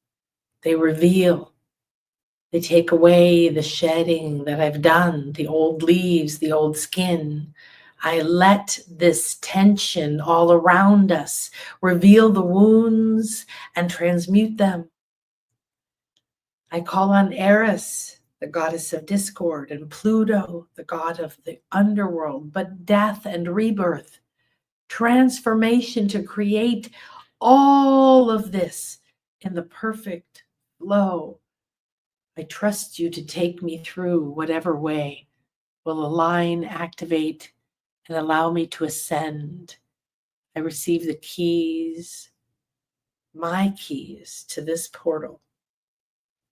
They reveal. They take away the shedding that I've done, the old leaves, the old skin. I let this tension all around us reveal the wounds and transmute them. I call on Eris, the goddess of discord, and Pluto, the god of the underworld, but death and rebirth, transformation to create all of this in the perfect flow. I trust you to take me through whatever way will align, activate, and allow me to ascend. I receive the keys, my keys to this portal,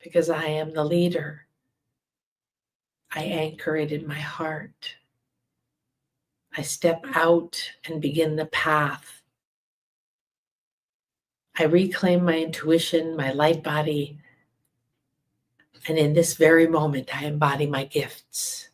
because I am the leader. I anchor it in my heart. I step out and begin the path. I reclaim my intuition, my light body, and in this very moment, I embody my gifts.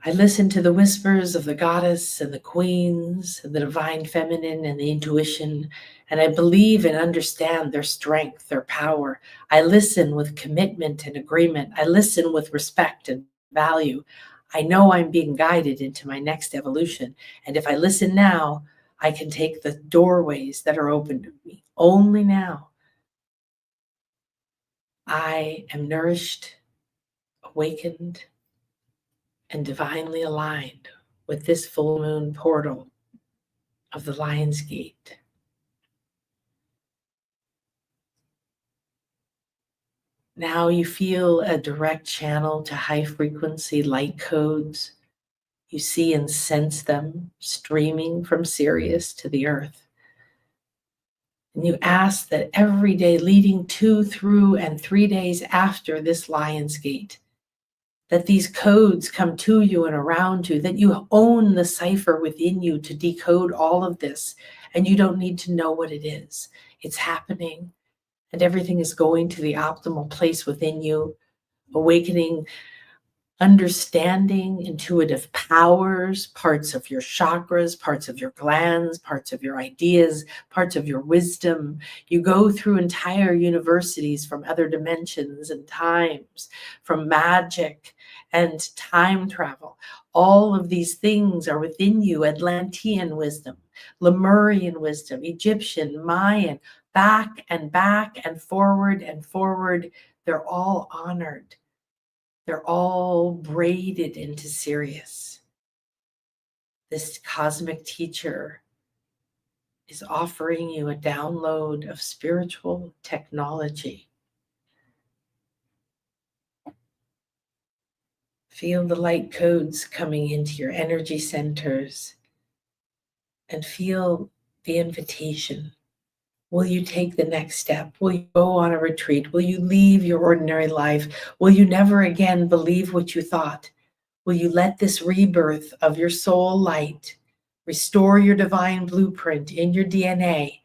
I listen to the whispers of the goddess and the queens and the divine feminine and the intuition, and I believe and understand their strength, their power. I listen with commitment and agreement. I listen with respect and value. I know I'm being guided into my next evolution, and if I listen now, I can take the doorways that are open to me. Only now. I am nourished, awakened, and divinely aligned with this full moon portal of the Lion's Gate. Now you feel a direct channel to high frequency light codes. You see and sense them streaming from Sirius to the earth. And you ask that every day leading to, through, and 3 days after this Lion's Gate, that these codes come to you and around you, that you own the cipher within you to decode all of this, and you don't need to know what it is. It's happening, and everything is going to the optimal place within you, awakening, understanding intuitive powers, parts of your chakras, parts of your glands, parts of your ideas, parts of your wisdom. You go through entire universities from other dimensions and times, from magic and time travel. All of these things are within you. Atlantean wisdom, Lemurian wisdom, Egyptian, Mayan, back and forward and forward. They're all honored. They're all braided into Sirius. This cosmic teacher is offering you a download of spiritual technology. Feel the light codes coming into your energy centers and feel the invitation. Will you take the next step? Will you go on a retreat? Will you leave your ordinary life? Will you never again believe what you thought? Will you let this rebirth of your soul light restore your divine blueprint in your DNA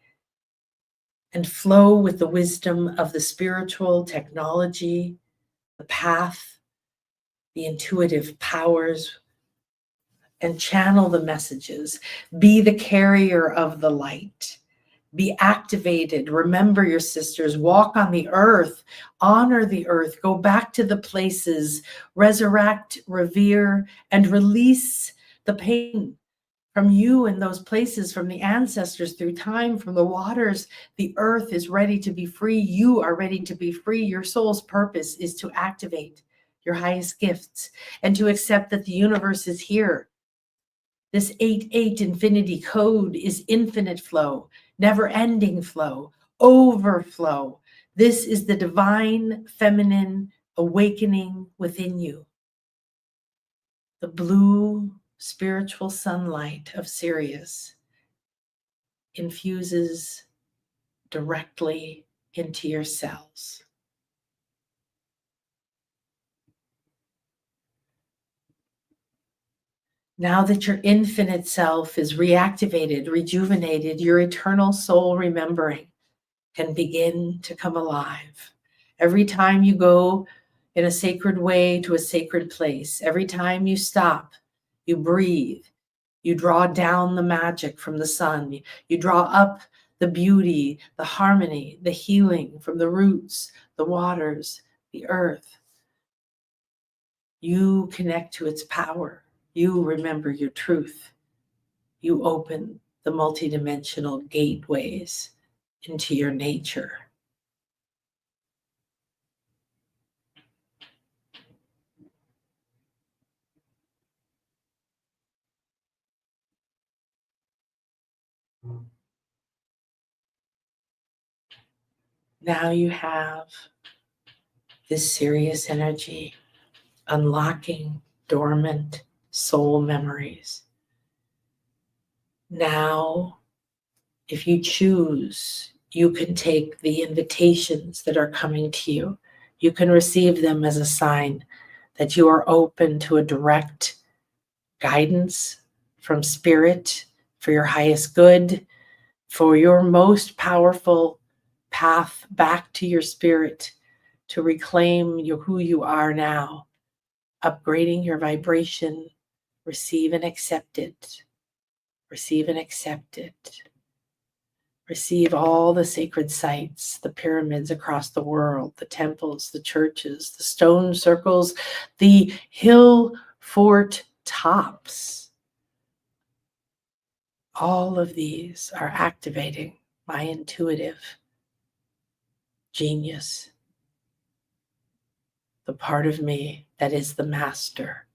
and flow with the wisdom of the spiritual technology, the path, the intuitive powers, and channel the messages? Be the carrier of the light. Be activated. Remember your sisters. Walk on the earth. Honor the earth. Go back to the places. Resurrect, revere, and release the pain from you in those places, from the ancestors, through time, from the waters. The earth is ready to be free. You are ready to be free. Your soul's purpose is to activate your highest gifts and to accept that the universe is here. This 8-8 infinity code is infinite flow, never-ending flow, overflow. This is the divine feminine awakening within you. The blue spiritual sunlight of Sirius infuses directly into your cells. Now that your infinite self is reactivated, rejuvenated, your eternal soul remembering can begin to come alive. Every time you go in a sacred way to a sacred place, every time you stop, you breathe, you draw down the magic from the sun, you draw up the beauty, the harmony, the healing from the roots, the waters, the earth. You connect to its power. You remember your truth. You open the multidimensional gateways into your nature. Now you have this Sirius energy unlocking dormant soul memories. Now, if you choose, you can take the invitations that are coming to you. You can receive them as a sign that you are open to a direct guidance from spirit for your highest good, for your most powerful path back to your spirit, to reclaim who you are now, upgrading your vibration, Receive and accept it. Receive and accept it. Receive all the sacred sites, the pyramids across the world, the temples, the churches, the stone circles, the hill fort tops. All of these are activating my intuitive genius, the part of me that is the master.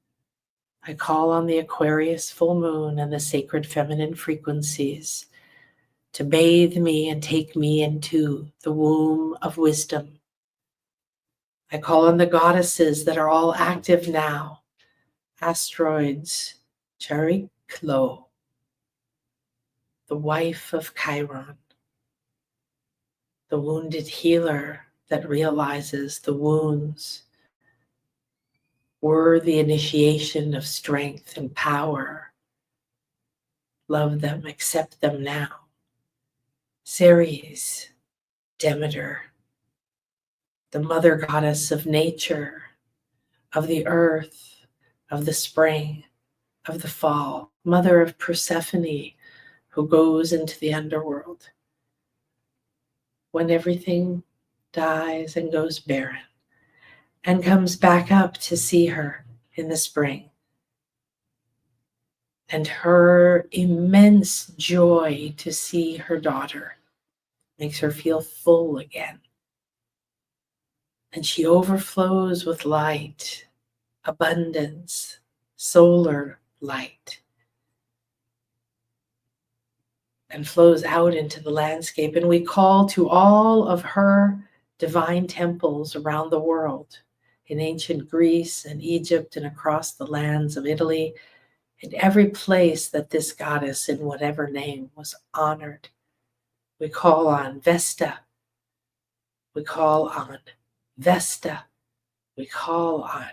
I call on the Aquarius full moon and the sacred feminine frequencies to bathe me and take me into the womb of wisdom. I call on the goddesses that are all active now. Asteroids, Chariklo, the wife of Chiron, the wounded healer that realizes the wounds were the initiation of strength and power. Love them, accept them now. Sirius, Demeter, the mother goddess of nature, of the earth, of the spring, of the fall, mother of Persephone, who goes into the underworld when everything dies and goes barren, and comes back up to see her in the spring. And her immense joy to see her daughter makes her feel full again. And she overflows with light, abundance, solar light, and flows out into the landscape. And we call to all of her divine temples around the world, in ancient Greece and Egypt and across the lands of Italy, in every place that this goddess, in whatever name, was honored. We call on Vesta. We call on Vesta. We call on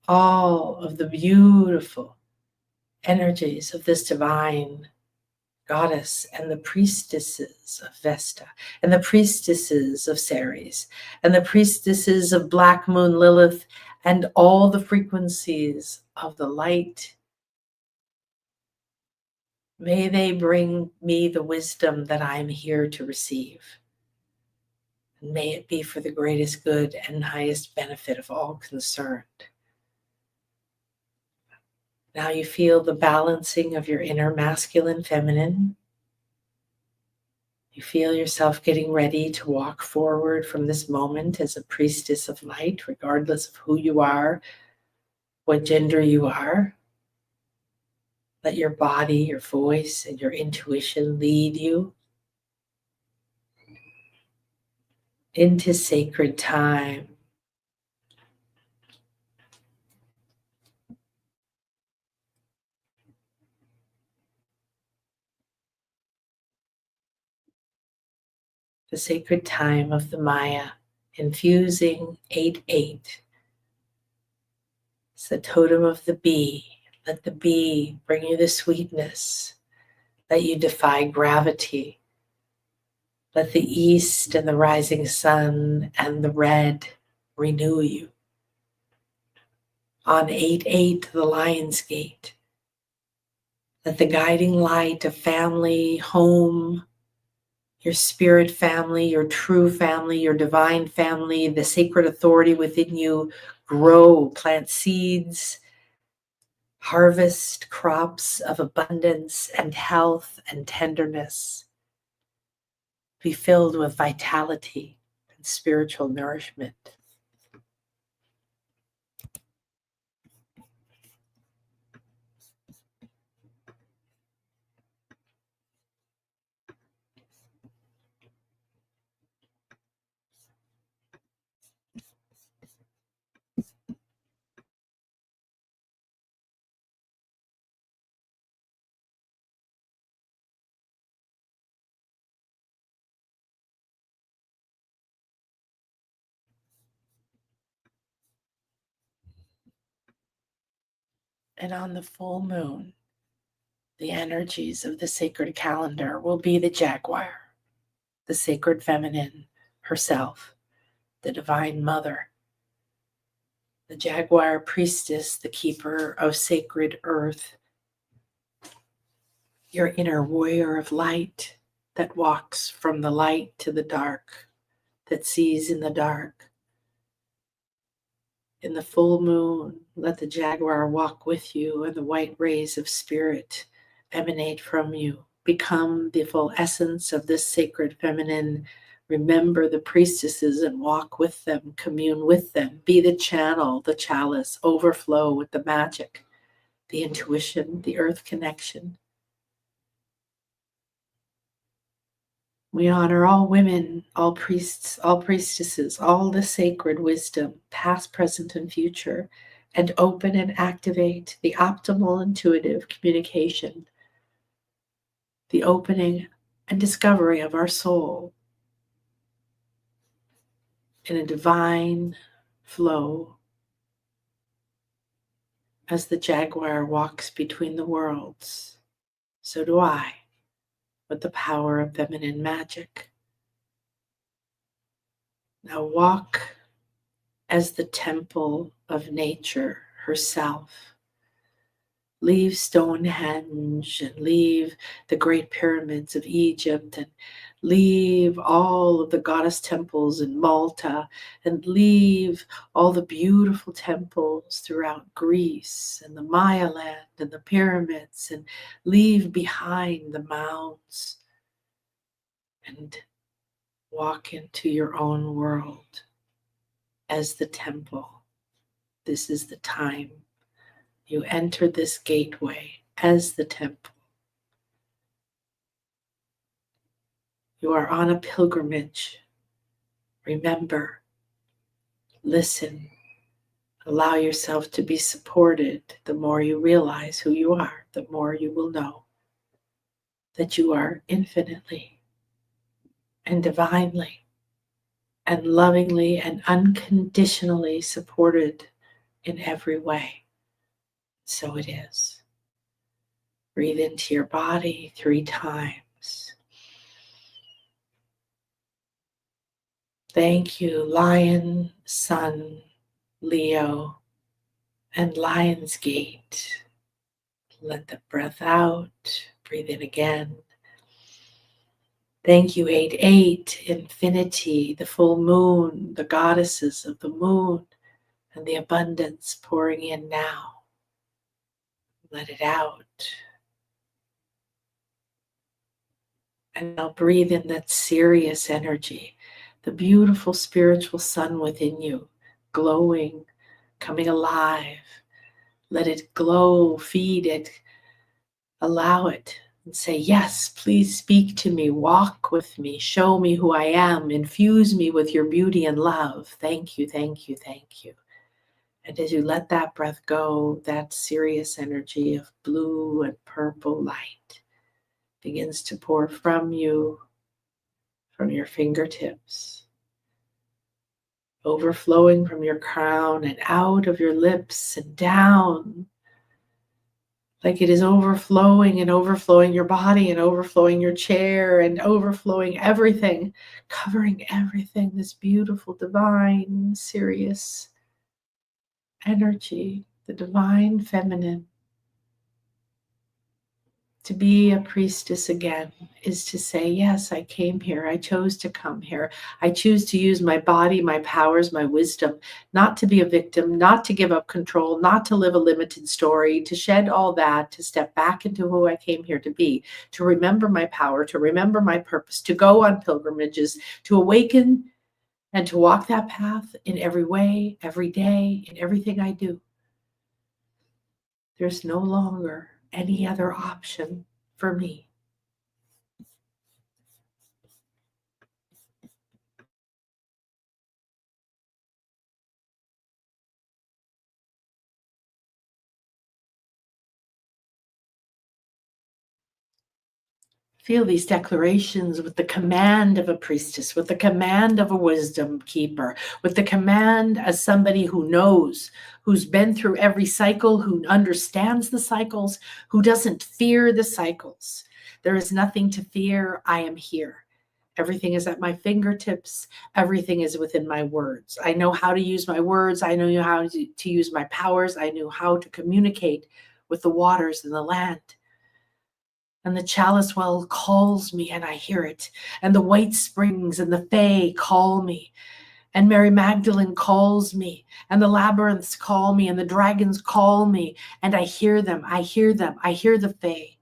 all of the beautiful energies of this divine goddess and the priestesses of Vesta and the priestesses of Ceres and the priestesses of Black Moon Lilith and all the frequencies of the light. May they bring me the wisdom that I'm here to receive. And may it be for the greatest good and highest benefit of all concerned. Now you feel the balancing of your inner masculine, feminine. You feel yourself getting ready to walk forward from this moment as a priestess of light, regardless of who you are, what gender you are. Let your body, your voice, and your intuition lead you into sacred time. The sacred time of the Maya, infusing 8-8. It's the totem of the bee. Let the bee bring you the sweetness. Let you defy gravity. Let the east and the rising sun and the red renew you. On 8-8, the Lion's Gate. Let the guiding light of family, home, your spirit family, your true family, your divine family, the sacred authority within you grow, plant seeds, harvest crops of abundance and health and tenderness. Be filled with vitality and spiritual nourishment. And on the full moon, the energies of the sacred calendar will be the jaguar, the sacred feminine herself, the divine mother, The jaguar priestess, the keeper of sacred earth, your inner warrior of light that walks from the light to the dark, that sees in the dark. In the full moon, let the jaguar walk with you, and the white rays of spirit emanate from you. Become the full essence of this sacred feminine. Remember the priestesses and walk with them, commune with them. Be the channel, the chalice, overflow with the magic, the intuition, the earth connection. We honor all women, all priests, all priestesses, all the sacred wisdom, past, present, and future, and open and activate the optimal intuitive communication, the opening and discovery of our soul in a divine flow as the jaguar walks between the worlds. So do I, with the power of feminine magic. Now walk as the temple of nature herself. Leave Stonehenge and leave the great pyramids of Egypt and leave all of the goddess temples in Malta and leave all the beautiful temples throughout Greece and the Maya land and the pyramids, and leave behind the mounds and walk into your own world as the temple. This is the time. You enter this gateway as the temple. You are on a pilgrimage. Remember, listen, allow yourself to be supported. The more you realize who you are, the more you will know that you are infinitely and divinely and lovingly and unconditionally supported in every way. So it is. Breathe into your body 3 times. Thank you, Lion, Sun, Leo, and Lion's Gate. Let the breath out. Breathe in again. Thank you, 8-8, infinity, the full moon, the goddesses of the moon, and the abundance pouring in now. Let it out. And now breathe in that Sirius energy, the beautiful spiritual sun within you, glowing, coming alive. Let it glow, feed it, allow it, and say, yes, please speak to me, walk with me, show me who I am, infuse me with your beauty and love. Thank you, thank you, thank you. And as you let that breath go, that Sirius energy of blue and purple light begins to pour from you, from your fingertips, overflowing from your crown and out of your lips and down, like it is overflowing and overflowing your body and overflowing your chair and overflowing everything, covering everything, this beautiful, divine, Sirius energy, the divine feminine. To be a priestess again is to say, yes, I came here. I chose to come here. I choose to use my body, my powers, my wisdom, not to be a victim, not to give up control, not to live a limited story, to shed all that, to step back into who I came here to be, to remember my power, to remember my purpose, to go on pilgrimages, to awaken and to walk that path in every way, every day, in everything I do. There's no longer any other option for me. Feel these declarations with the command of a priestess, with the command of a wisdom keeper, with the command as somebody who knows, who's been through every cycle, who understands the cycles, who doesn't fear the cycles. There is nothing to fear. I am here. Everything is at my fingertips. Everything is within my words. I know how to use my words. I know how to use my powers. I know how to communicate with the waters and the land. And the chalice well calls me and I hear it. And the white springs and the fae call me. And Mary Magdalene calls me. And the labyrinths call me. And the dragons call me. And I hear them. I hear them. I hear the fae.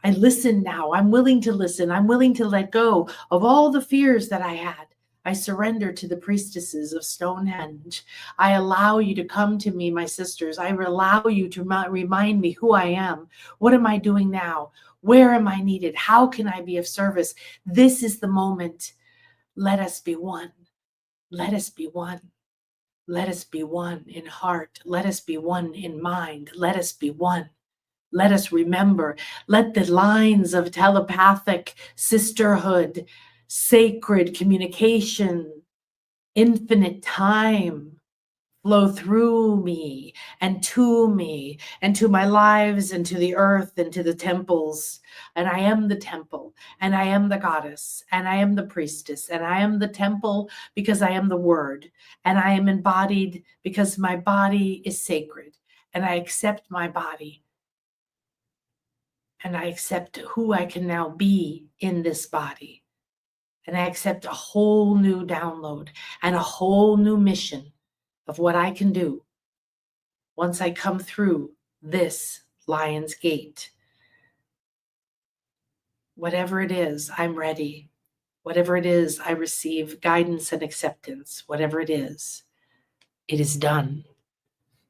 I listen now. I'm willing to listen. I'm willing to let go of all the fears that I had. I surrender to the priestesses of Stonehenge. I allow you to come to me, my sisters. I allow you to remind me who I am. What am I doing now? Where am I needed? How can I be of service? This is the moment. Let us be one. Let us be one. Let us be one in heart. Let us be one in mind. Let us be one. Let us remember, let the lines of telepathic sisterhood, sacred communication, infinite time flow through me and to my lives and to the earth and to the temples. And I am the temple, and I am the goddess, and I am the priestess, and I am the temple because I am the word, and I am embodied because my body is sacred, and I accept my body. And I accept who I can now be in this body. And I accept a whole new download and a whole new mission of what I can do once I come through this Lion's Gate. Whatever it is, I'm ready. Whatever it is, I receive guidance and acceptance. Whatever it is done.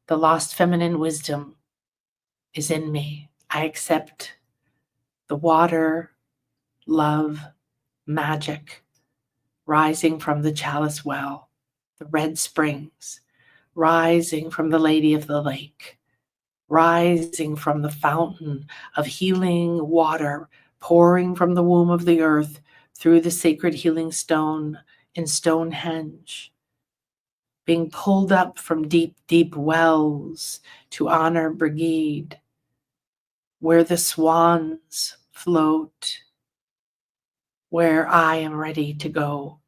The lost feminine wisdom is in me. I accept the water, love, magic rising from the chalice well, the red springs rising from the Lady of the Lake, rising from the fountain of healing water pouring from the womb of the earth through the sacred healing stone in Stonehenge, being pulled up from deep, deep wells to honor Brigade, where the swans float, where I am ready to go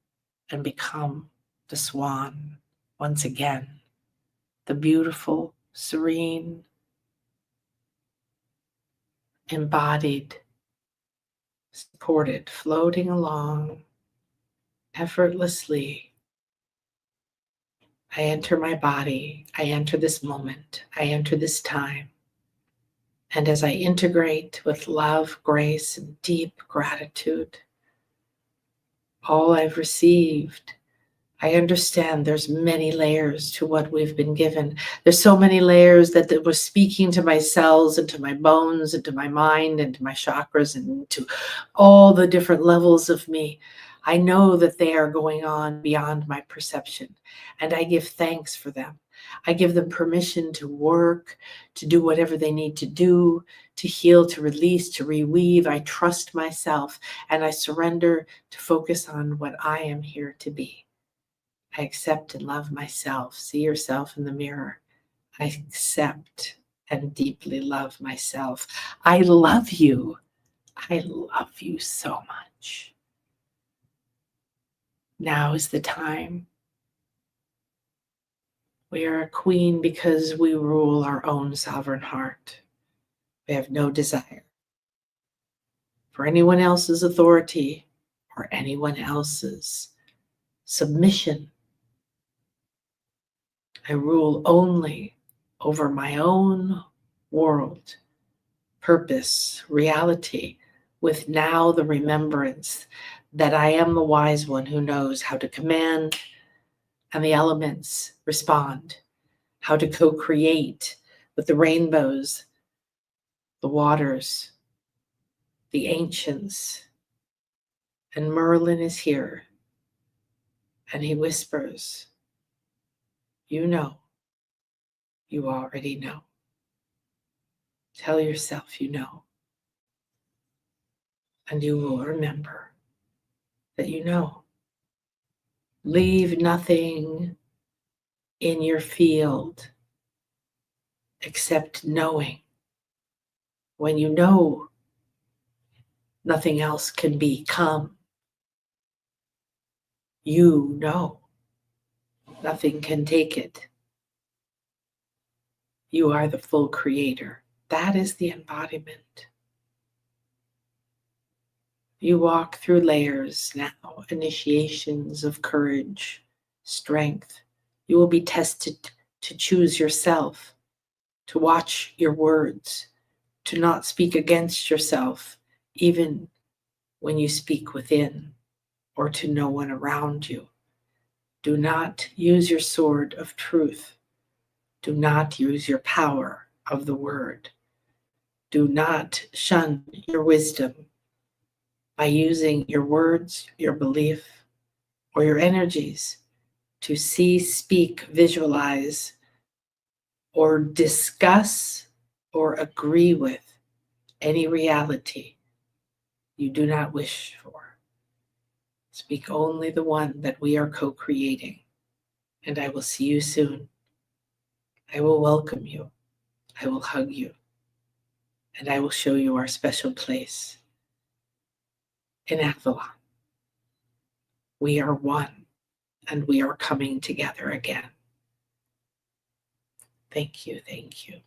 and become the swan once again, the beautiful, serene, embodied, supported, floating along effortlessly. I enter my body, I enter this moment, I enter this time. And as I integrate with love, grace, and deep gratitude, all I've received, I understand there's many layers to what we've been given. There's so many layers that was speaking to my cells and to my bones and to my mind and to my chakras and to all the different levels of me. I know that they are going on beyond my perception, and I give thanks for them. I give them permission to work, to do whatever they need to do, to heal, to release, to reweave. I trust myself, and I surrender to focus on what I am here to be. I accept and love myself. See yourself in the mirror. I accept and deeply love myself. I love you. I love you so much. Now is the time. We are a queen because we rule our own sovereign heart. We have no desire for anyone else's authority or anyone else's submission. I rule only over my own world, purpose, reality, with now the remembrance that I am the wise one who knows how to command and the elements respond, how to co-create with the rainbows, the waters, the ancients. And Merlin is here, and he whispers, you know, you already know. Tell yourself you know, and you will remember that you know. Leave nothing in your field except knowing. When you know, nothing else can become. You know. Nothing can take it. You are the full creator. That is the embodiment. You walk through layers now, initiations of courage, strength. You will be tested to choose yourself, to watch your words, to not speak against yourself, even when you speak within or to no one around you. Do not use your sword of truth. Do not use your power of the word. Do not shun your wisdom by using your words, your belief, or your energies to see, speak, visualize, or discuss or agree with any reality you do not wish for. Speak only the one that we are co-creating, and I will see you soon. I will welcome you. I will hug you, and I will show you our special place in Avalon. We are one, and we are coming together again. Thank you, thank you,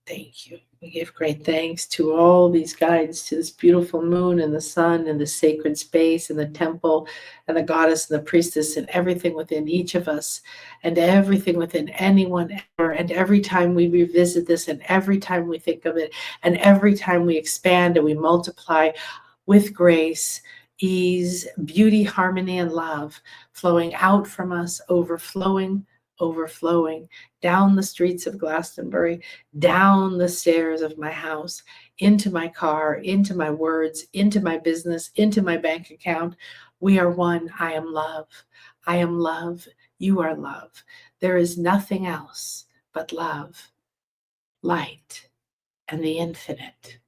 thank you. We give great thanks to all these guides, to this beautiful moon and the sun and the sacred space and the temple and the goddess and the priestess and everything within each of us and everything within anyone ever. And every time we revisit this and every time we think of it and every time we expand and we multiply with grace, ease, beauty, harmony, and love flowing out from us, overflowing, down the streets of Glastonbury, down the stairs of my house, into my car, into my words, into my business, into my bank account. We are one. I am love. I am love. You are love. There is nothing else but love, light, and the infinite.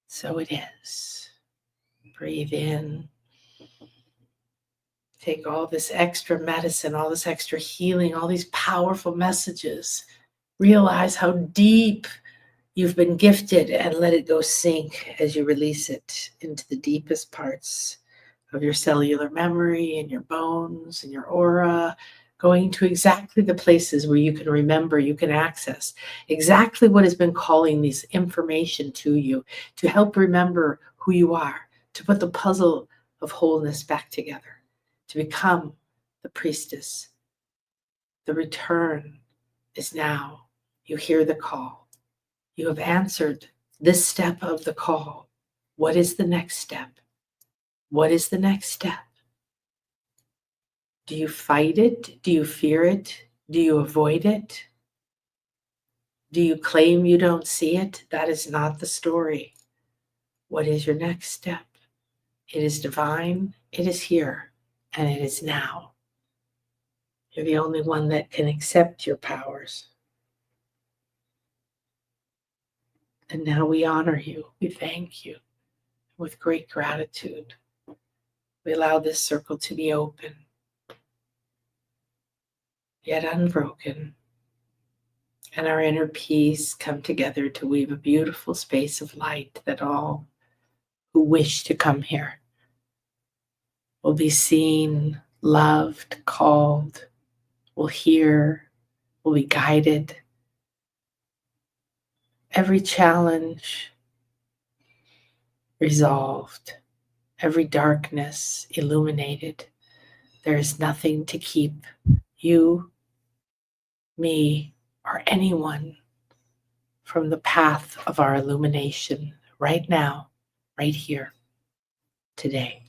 So it is. Breathe in. Take all this extra medicine, all this extra healing, all these powerful messages. Realize how deep you've been gifted and let it go sink as you release it into the deepest parts of your cellular memory and your bones and your aura, going to exactly the places where you can remember, you can access exactly what has been calling this information to you to help remember who you are, to put the puzzle of wholeness back together, to become the priestess. The return is now. You hear the call. You have answered this step of the call. What is the next step? What is the next step? Do you fight it? Do you fear it? Do you avoid it? Do you claim you don't see it? That is not the story. What is your next step? It is divine. It is here. And it is now. You're the only one that can accept your powers. And now we honor you. We thank you with great gratitude. We allow this circle to be open, yet unbroken. And our inner peace come together to weave a beautiful space of light that all who wish to come here will be seen, loved, called, will hear, will be guided. Every challenge resolved, every darkness illuminated. There is nothing to keep you, me, or anyone from the path of our illumination right now, right here, today.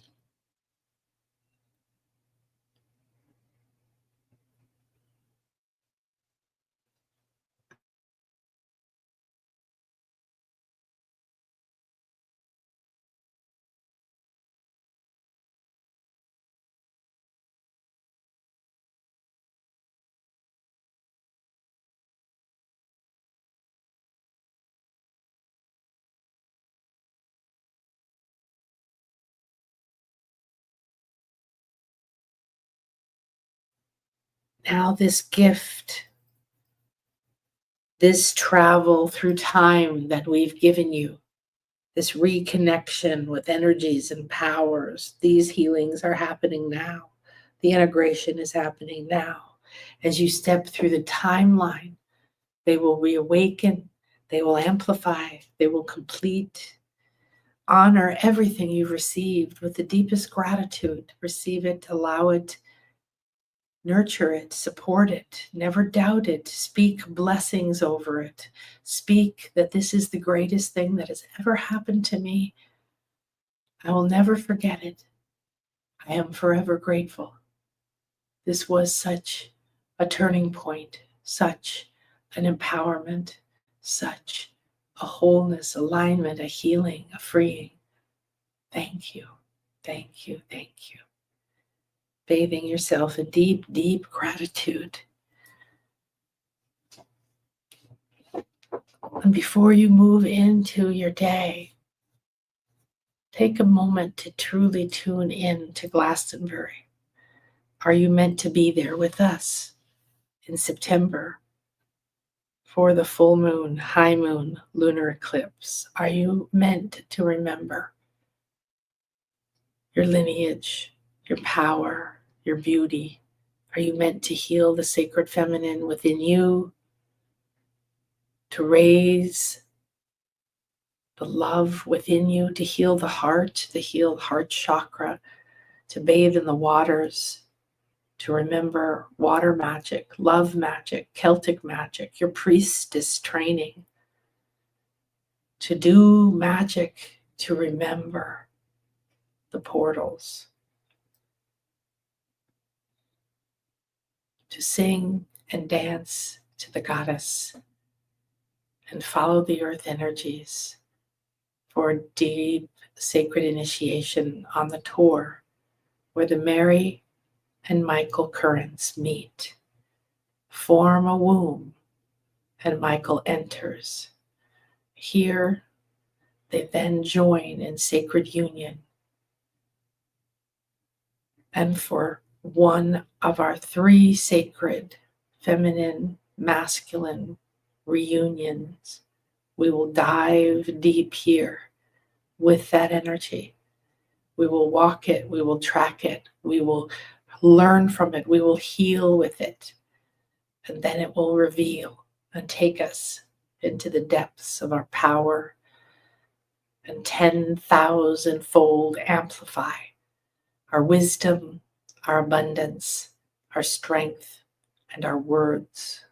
Now this gift, this travel through time that we've given you, this reconnection with energies and powers, these healings are happening now. The integration is happening now. As you step through the timeline, they will reawaken, they will amplify, they will complete. Honor everything you've received with the deepest gratitude. Receive it, allow it, nurture it, support it, never doubt it. Speak blessings over it. Speak that this is the greatest thing that has ever happened to me. I will never forget it. I am forever grateful. This was such a turning point, such an empowerment, such a wholeness, alignment, a healing, a freeing. Thank you, thank you, thank you. Bathing yourself in deep, deep gratitude. And before you move into your day, take a moment to truly tune in to Glastonbury. Are you meant to be there with us in September for the full moon, high moon, lunar eclipse? Are you meant to remember your lineage, your power, your beauty? Are you meant to heal the sacred feminine within you, to raise the love within you, to heal the heart, to heal heart chakra, to bathe in the waters, to remember water magic, love magic, Celtic magic, your priestess training, to do magic, to remember the portals, to sing and dance to the goddess and follow the earth energies for a deep sacred initiation on the tour where the Mary and Michael currents meet, form a womb, and Michael enters. Here, they then join in sacred union. And for one of our 3 sacred feminine, masculine reunions, we will dive deep here with that energy. We will walk it, we will track it, we will learn from it, we will heal with it, and then it will reveal and take us into the depths of our power and 10,000-fold amplify our wisdom, our abundance, our strength, and our words.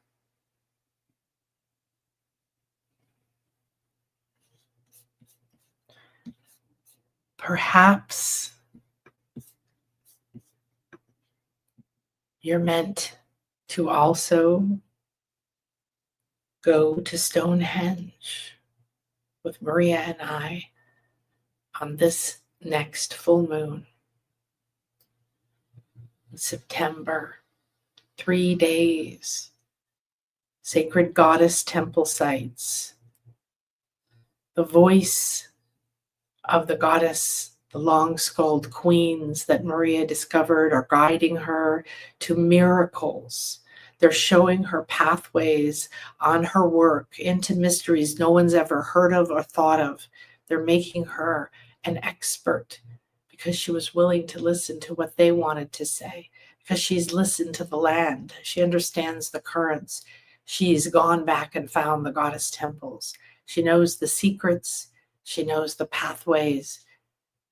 Perhaps you're meant to also go to Stonehenge with Maria and I on this next full moon in September. 3 days, sacred goddess temple sites. The voice of the goddess, the long-skulled queens that Maria discovered, are guiding her to miracles. They're showing her pathways on her work into mysteries no one's ever heard of or thought of. They're making her an expert because she was willing to listen to what they wanted to say, because she's listened to the land. She understands the currents. She's gone back and found the goddess temples. She knows the secrets. She knows the pathways.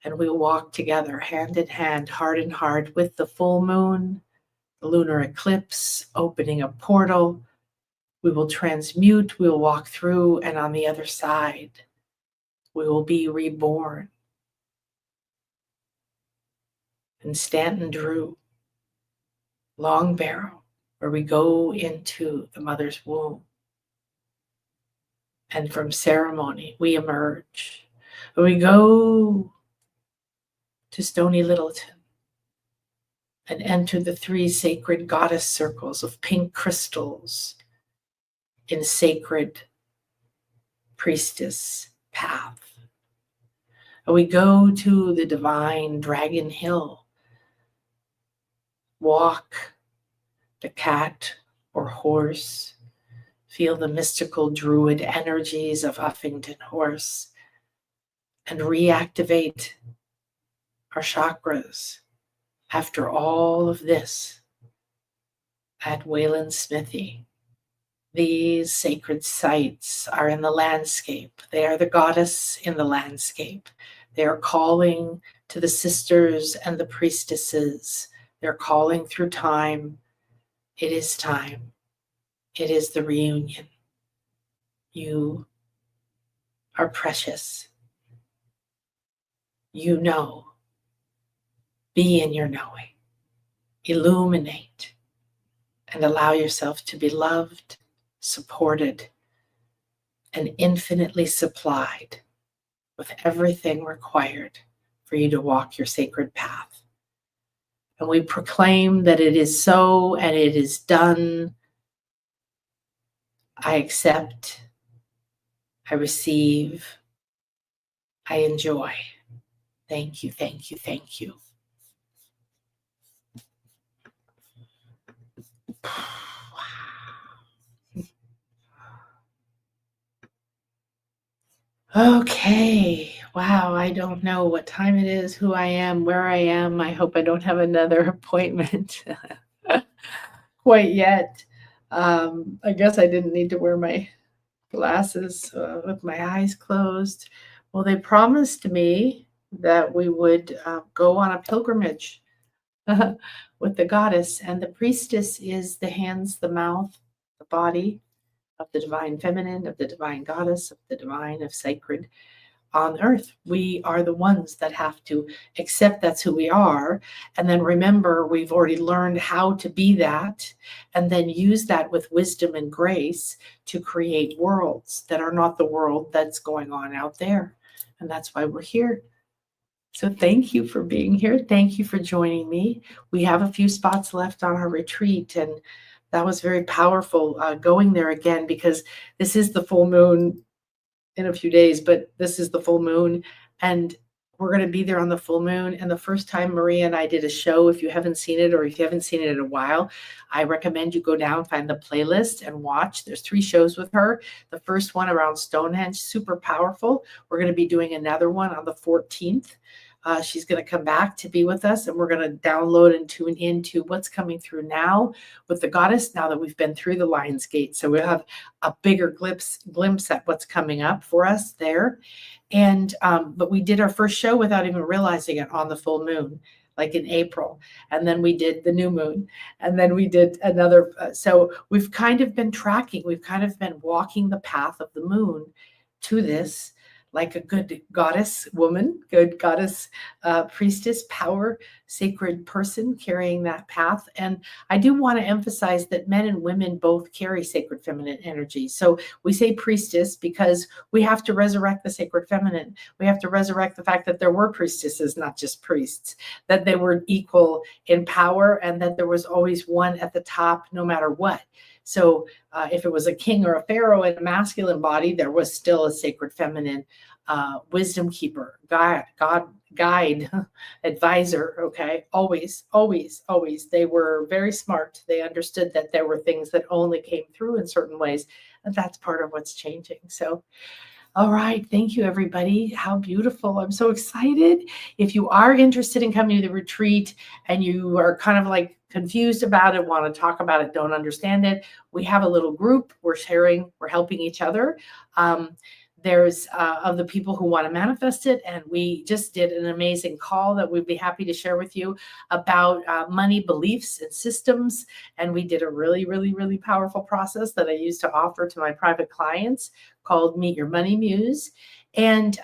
And we walk together hand in hand, heart in heart, with the full moon, the lunar eclipse, opening a portal. We will transmute, we will walk through, and on the other side, we will be reborn. In Stanton Drew, Long Barrow, where we go into the mother's womb. And from ceremony, we emerge. We go to Stony Littleton and enter the 3 sacred goddess circles of pink crystals in sacred priestess path. And we go to the divine Dragon Hill, walk the cat or horse, feel the mystical druid energies of Uffington Horse, and reactivate our chakras After all of this at Wayland Smithy, these sacred sites are in the landscape. They are the goddess in the landscape. They are calling to the sisters and the priestesses. They're calling through time. It is time. It is the reunion. You are precious. You know. Be in your knowing. Illuminate and allow yourself to be loved, supported, and infinitely supplied with everything required for you to walk your sacred path. And we proclaim that it is so and it is done. I accept, I receive, I enjoy. Thank you, thank you, thank you. Okay. Wow. I don't know what time it is, who I am, where I am. I hope I don't have another appointment quite yet. I guess I didn't need to wear my glasses with my eyes closed. Well, they promised me that we would go on a pilgrimage with the goddess, and the priestess is the hands, the mouth, the body of the divine feminine, of the divine goddess, of the divine, of sacred on earth. We are the ones that have to accept that's who we are. And then remember, we've already learned how to be that, and then use that with wisdom and grace to create worlds that are not the world that's going on out there. And that's why we're here. So thank you for being here. Thank you for joining me. We have a few spots left on our retreat, and that was very powerful going there again, because this is the full moon in a few days, but this is the full moon, and we're going to be there on the full moon. And the first time Maria and I did a show, if you haven't seen it, or if you haven't seen it in a while, I recommend you go down, find the playlist and watch. There's 3 shows with her. The first one around Stonehenge, super powerful. We're going to be doing another one on the 14th. She's going to come back to be with us, and we're going to download and tune into what's coming through now with the goddess, now that we've been through the Lion's Gate. So we'll have a bigger glimpse at what's coming up for us there. And but we did our first show without even realizing it on the full moon, like in April. And then we did the new moon, and then we did another. So we've kind of been tracking, we've kind of been walking the path of the moon to this, like a good goddess woman, good goddess priestess, power, sacred person carrying that path. And I do want to emphasize that men and women both carry sacred feminine energy. So we say priestess because we have to resurrect the sacred feminine. We have to resurrect the fact that there were priestesses, not just priests, that they were equal in power, and that there was always one at the top no matter what. So if it was a king or a pharaoh in a masculine body, there was still a sacred feminine wisdom keeper, guide, advisor. Okay. Always, always, always. They were very smart. They understood that there were things that only came through in certain ways. And that's part of what's changing. So, all right. Thank you, everybody. How beautiful. I'm so excited. If you are interested in coming to the retreat and you are kind of like confused about it, want to talk about it, don't understand it, we have a little group. We're sharing, we're helping each other. There's of the people who want to manifest it. And we just did an amazing call that we'd be happy to share with you about money beliefs and systems. And we did a really, really, really powerful process that I use to offer to my private clients called Meet Your Money Muse. And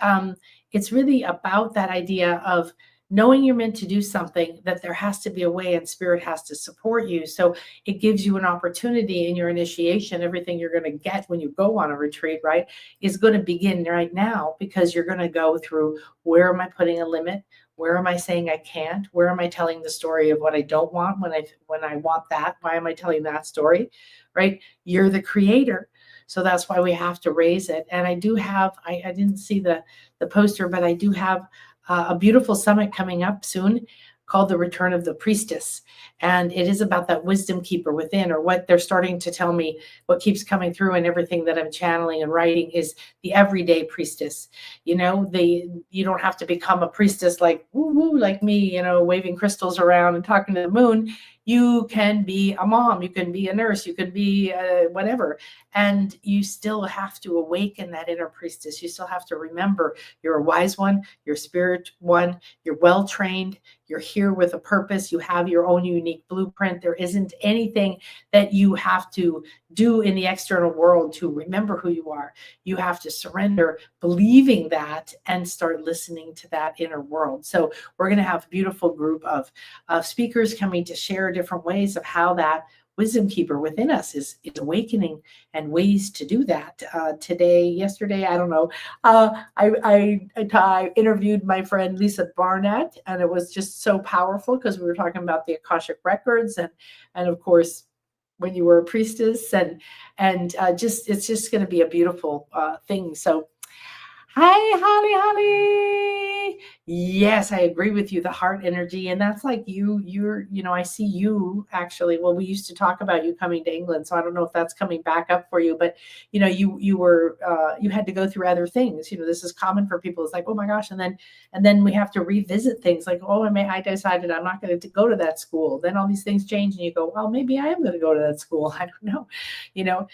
it's really about that idea of knowing you're meant to do something, that there has to be a way and spirit has to support you. So it gives you an opportunity in your initiation. Everything you're going to get when you go on a retreat, right, is going to begin right now, because you're going to go through, where am I putting a limit? Where am I saying I can't? Where am I telling the story of what I don't want when I want that? Why am I telling that story? Right? You're the creator. So that's why we have to raise it. And I do have, I didn't see the poster, but I do have a beautiful summit coming up soon called The Return of the Priestess. And it is about that wisdom keeper within, or what they're starting to tell me, what keeps coming through in everything that I'm channeling and writing is the everyday priestess. You don't have to become a priestess like woo woo like me, waving crystals around and talking to the moon. You can be a mom, you can be a nurse, you can be whatever. And you still have to awaken that inner priestess. You still have to remember you're a wise one, you're a spirit one, you're well trained, you're here with a purpose, you have your own unique blueprint. There isn't anything that you have to do in the external world to remember who you are. You have to surrender, believing that, and start listening to that inner world. So we're going to have a beautiful group of speakers coming to share different ways of how that wisdom keeper within us is awakening, and ways to do that. Yesterday, I don't know. I interviewed my friend Lisa Barnett, and it was just so powerful because we were talking about the Akashic records, and of course, when you were a priestess, and it's just going to be a beautiful thing. So, hi, Holly. Yes, I agree with you. The heart energy, and that's like I see you actually. Well, we used to talk about you coming to England, so I don't know if that's coming back up for you, but you had to go through other things. This is common for people. It's like, oh my gosh, and then we have to revisit things like, oh, I decided I'm not going to go to that school. Then all these things change, and you go, well, maybe I am going to go to that school. I don't know,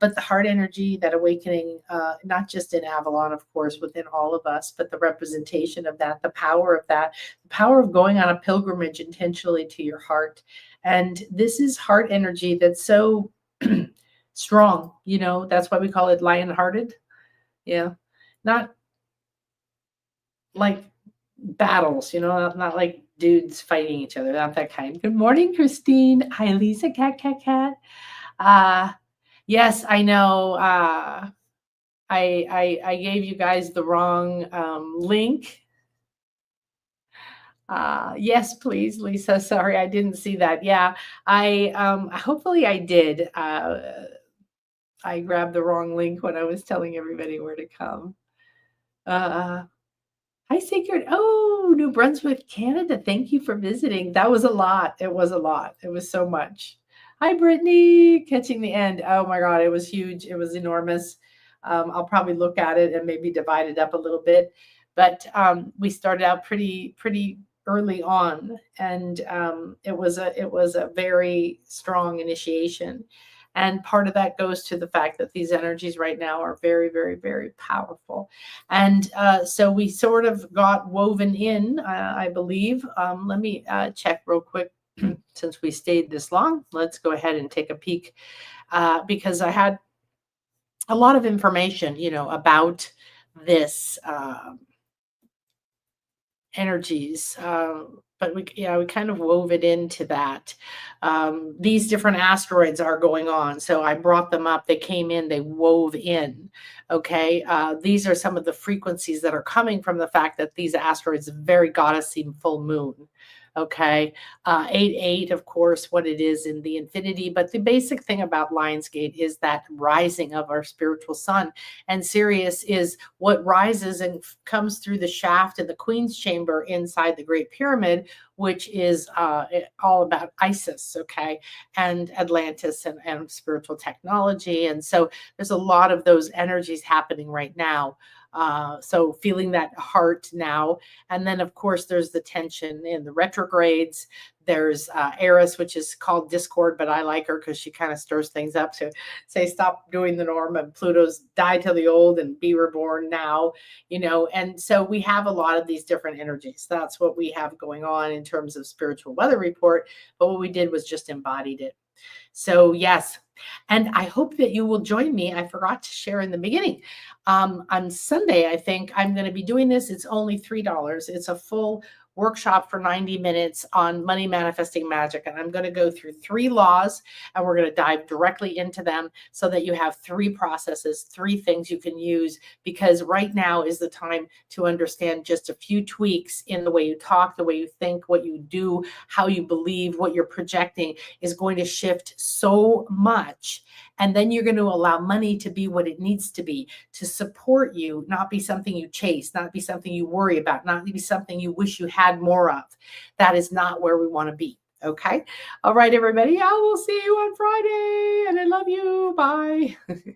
but the heart energy, that awakening, not just in Avalon, of course, within all of us, but the representation of that, the power of that, the power of going on a pilgrimage intentionally to your heart. And this is heart energy that's so strong, that's why we call it lion-hearted. Yeah. Not like battles, not like dudes fighting each other, not that kind. Good morning, Christine. Hi, Lisa, cat. Yes, I know. I gave you guys the wrong link. Yes, please, Lisa. Sorry, I didn't see that. Yeah, hopefully I did. I grabbed the wrong link when I was telling everybody where to come. Hi, Sacred. Oh, New Brunswick, Canada. Thank you for visiting. That was a lot. It was a lot. It was so much. Hi, Brittany. Catching the end. Oh my God, it was huge. It was enormous. I'll probably look at it and maybe divide it up a little bit. But we started out pretty early on, and it was a very strong initiation. And part of that goes to the fact that these energies right now are very, very, very powerful. And so we sort of got woven in, I believe. Let me check real quick. Since we stayed this long, let's go ahead and take a peek, because I had a lot of information, about this energies. But we kind of wove it into that. These different asteroids are going on. So I brought them up. They came in, they wove in. Okay. These are some of the frequencies that are coming from the fact that these asteroids very goddessy full moon. Okay. 8-8, of course, what it is in the infinity. But the basic thing about Lionsgate is that rising of our spiritual sun. And Sirius is what rises and comes through the shaft in the Queen's Chamber inside the Great Pyramid, which is all about Isis, okay, and Atlantis and spiritual technology. And so there's a lot of those energies happening right now. So feeling that heart now. And then, of course, there's the tension in the retrogrades. There's Eris, which is called Discord, but I like her because she kind of stirs things up to say, stop doing the norm, and Pluto's die till the old and be reborn now, And so we have a lot of these different energies. That's what we have going on in terms of spiritual weather report. But what we did was just embodied it. So yes, and I hope that you will join me. I forgot to share in the beginning. On Sunday, I think I'm going to be doing this. It's only $3. It's a full workshop for 90 minutes on money manifesting magic. And I'm going to go through 3 laws, and we're going to dive directly into them so that you have 3 processes, 3 things you can use, because right now is the time to understand just a few tweaks in the way you talk, the way you think, what you do, how you believe, what you're projecting is going to shift so much. And then you're going to allow money to be what it needs to be, to support you, not be something you chase, not be something you worry about, not be something you wish you had add more of. That is not where we want to be. Okay. All right, everybody. I will see you on Friday. And I love you. Bye.